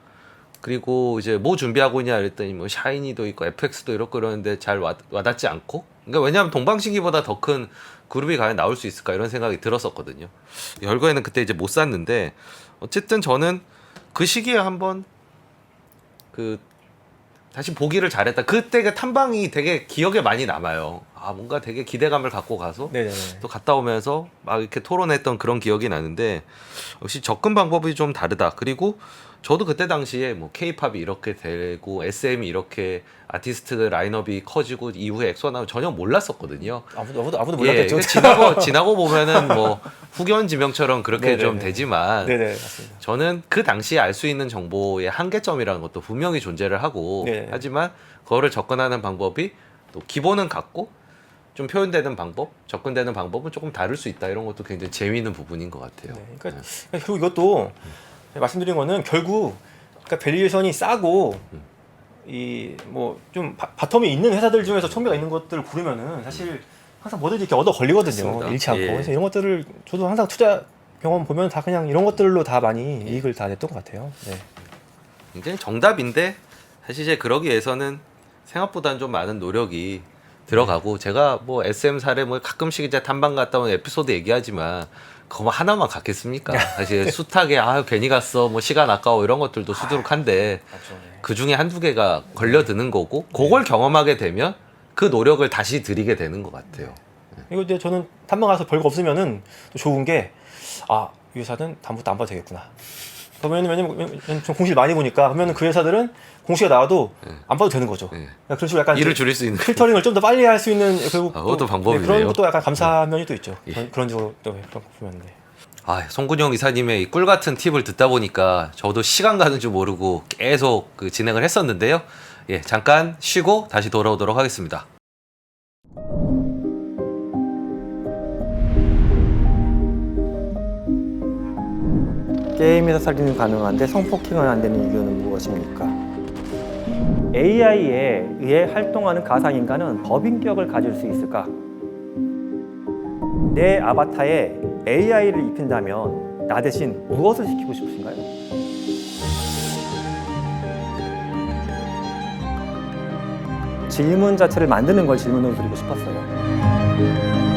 그리고 이제 뭐 준비하고 있냐 그랬더니 뭐 샤이니도 있고 FX도 이렇고 그러는데 잘 와닿지 않고 그러니까 왜냐하면 동방신기보다 더 큰 그룹이 과연 나올 수 있을까 이런 생각이 들었었거든요. 결과에는 그때 이제 못 샀는데 어쨌든 저는 그 시기에 한번 다시 보기를 잘했다. 그때가 탐방이 되게 기억에 많이 남아요. 뭔가 되게 기대감을 갖고 가서 또 갔다 오면서 막 이렇게 토론했던 그런 기억이 나는데 역시 접근 방법이 좀 다르다. 그리고 저도 그때 당시에 뭐 K-팝이 이렇게 되고 SM이 이렇게 아티스트 라인업이 커지고 이후에 엑소 나오고 전혀 몰랐었거든요. 아무도 몰랐겠죠. 지나고 보면은 뭐 후견 지명처럼 그렇게 좀 되지만 맞습니다. 저는 그 당시에 알 수 있는 정보의 한계점이라는 것도 분명히 존재를 하고 하지만 그거를 접근하는 방법이 또 기본은 같고 좀 표현되는 방법, 접근되는 방법은 조금 다를 수 있다 이런 것도 굉장히 재미있는 부분인 것 같아요. 그러니까 그리고 이것도 말씀드린 거는 결국 그러니까 밸류에이션이 싸고 이 뭐 좀 바텀이 있는 회사들 중에서 촉매가 있는 것들을 고르면은 사실 항상 뭐든지 이렇게 얻어 걸리거든요. 잃지 않고. 그래서 이런 것들을 저도 항상 투자 경험 보면 다 그냥 이런 것들로 다 많이 이익을 다 냈던 것 같아요. 굉장히 정답인데 사실 이제 그러기 위해서는 생각보다는 좀 많은 노력이 들어가고 제가 뭐 SM 사례 뭐 가끔씩 이제 탐방 갔다 온 에피소드 얘기하지만 그거 하나만 갔겠습니까? 사실 숱하게 괜히 갔어 뭐 시간 아까워 이런 것들도 수두룩한데 그 중에 한두 개가 걸려드는 거고 그걸 경험하게 되면 그 노력을 다시 들이게 되는 것 같아요. 이거 이제 저는 탐방 가서 별거 없으면은 또 좋은 게 이 회사는 다음부터 안 봐도 되겠구나. 왜냐면 좀 공시를 많이 보니까 그러면 그 회사들은 공시가 나와도 안 봐도 되는 거죠. 그런 식으로 약간 일을 줄일 수 있는 필터링을 좀 더 빨리 할 수 있는 결국 그것도 방법이네요. 그런 것도 약간 감사한 면이 또 있죠. 그런 식으로 또 보면 송근영 이사님의 이 꿀 같은 팁을 듣다 보니까 저도 시간 가는 줄 모르고 계속 진행을 했었는데요. 잠깐 쉬고 다시 돌아오도록 하겠습니다. 게임에서 살인이 가능한데 성폭행은 안 되는 이유는 무엇입니까? AI에 의해 활동하는 가상인간은 법인격을 가질 수 있을까? 내 아바타에 AI를 입힌다면 나 대신 무엇을 시키고 싶으신가요? 질문 자체를 만드는 걸 질문으로 드리고 싶었어요.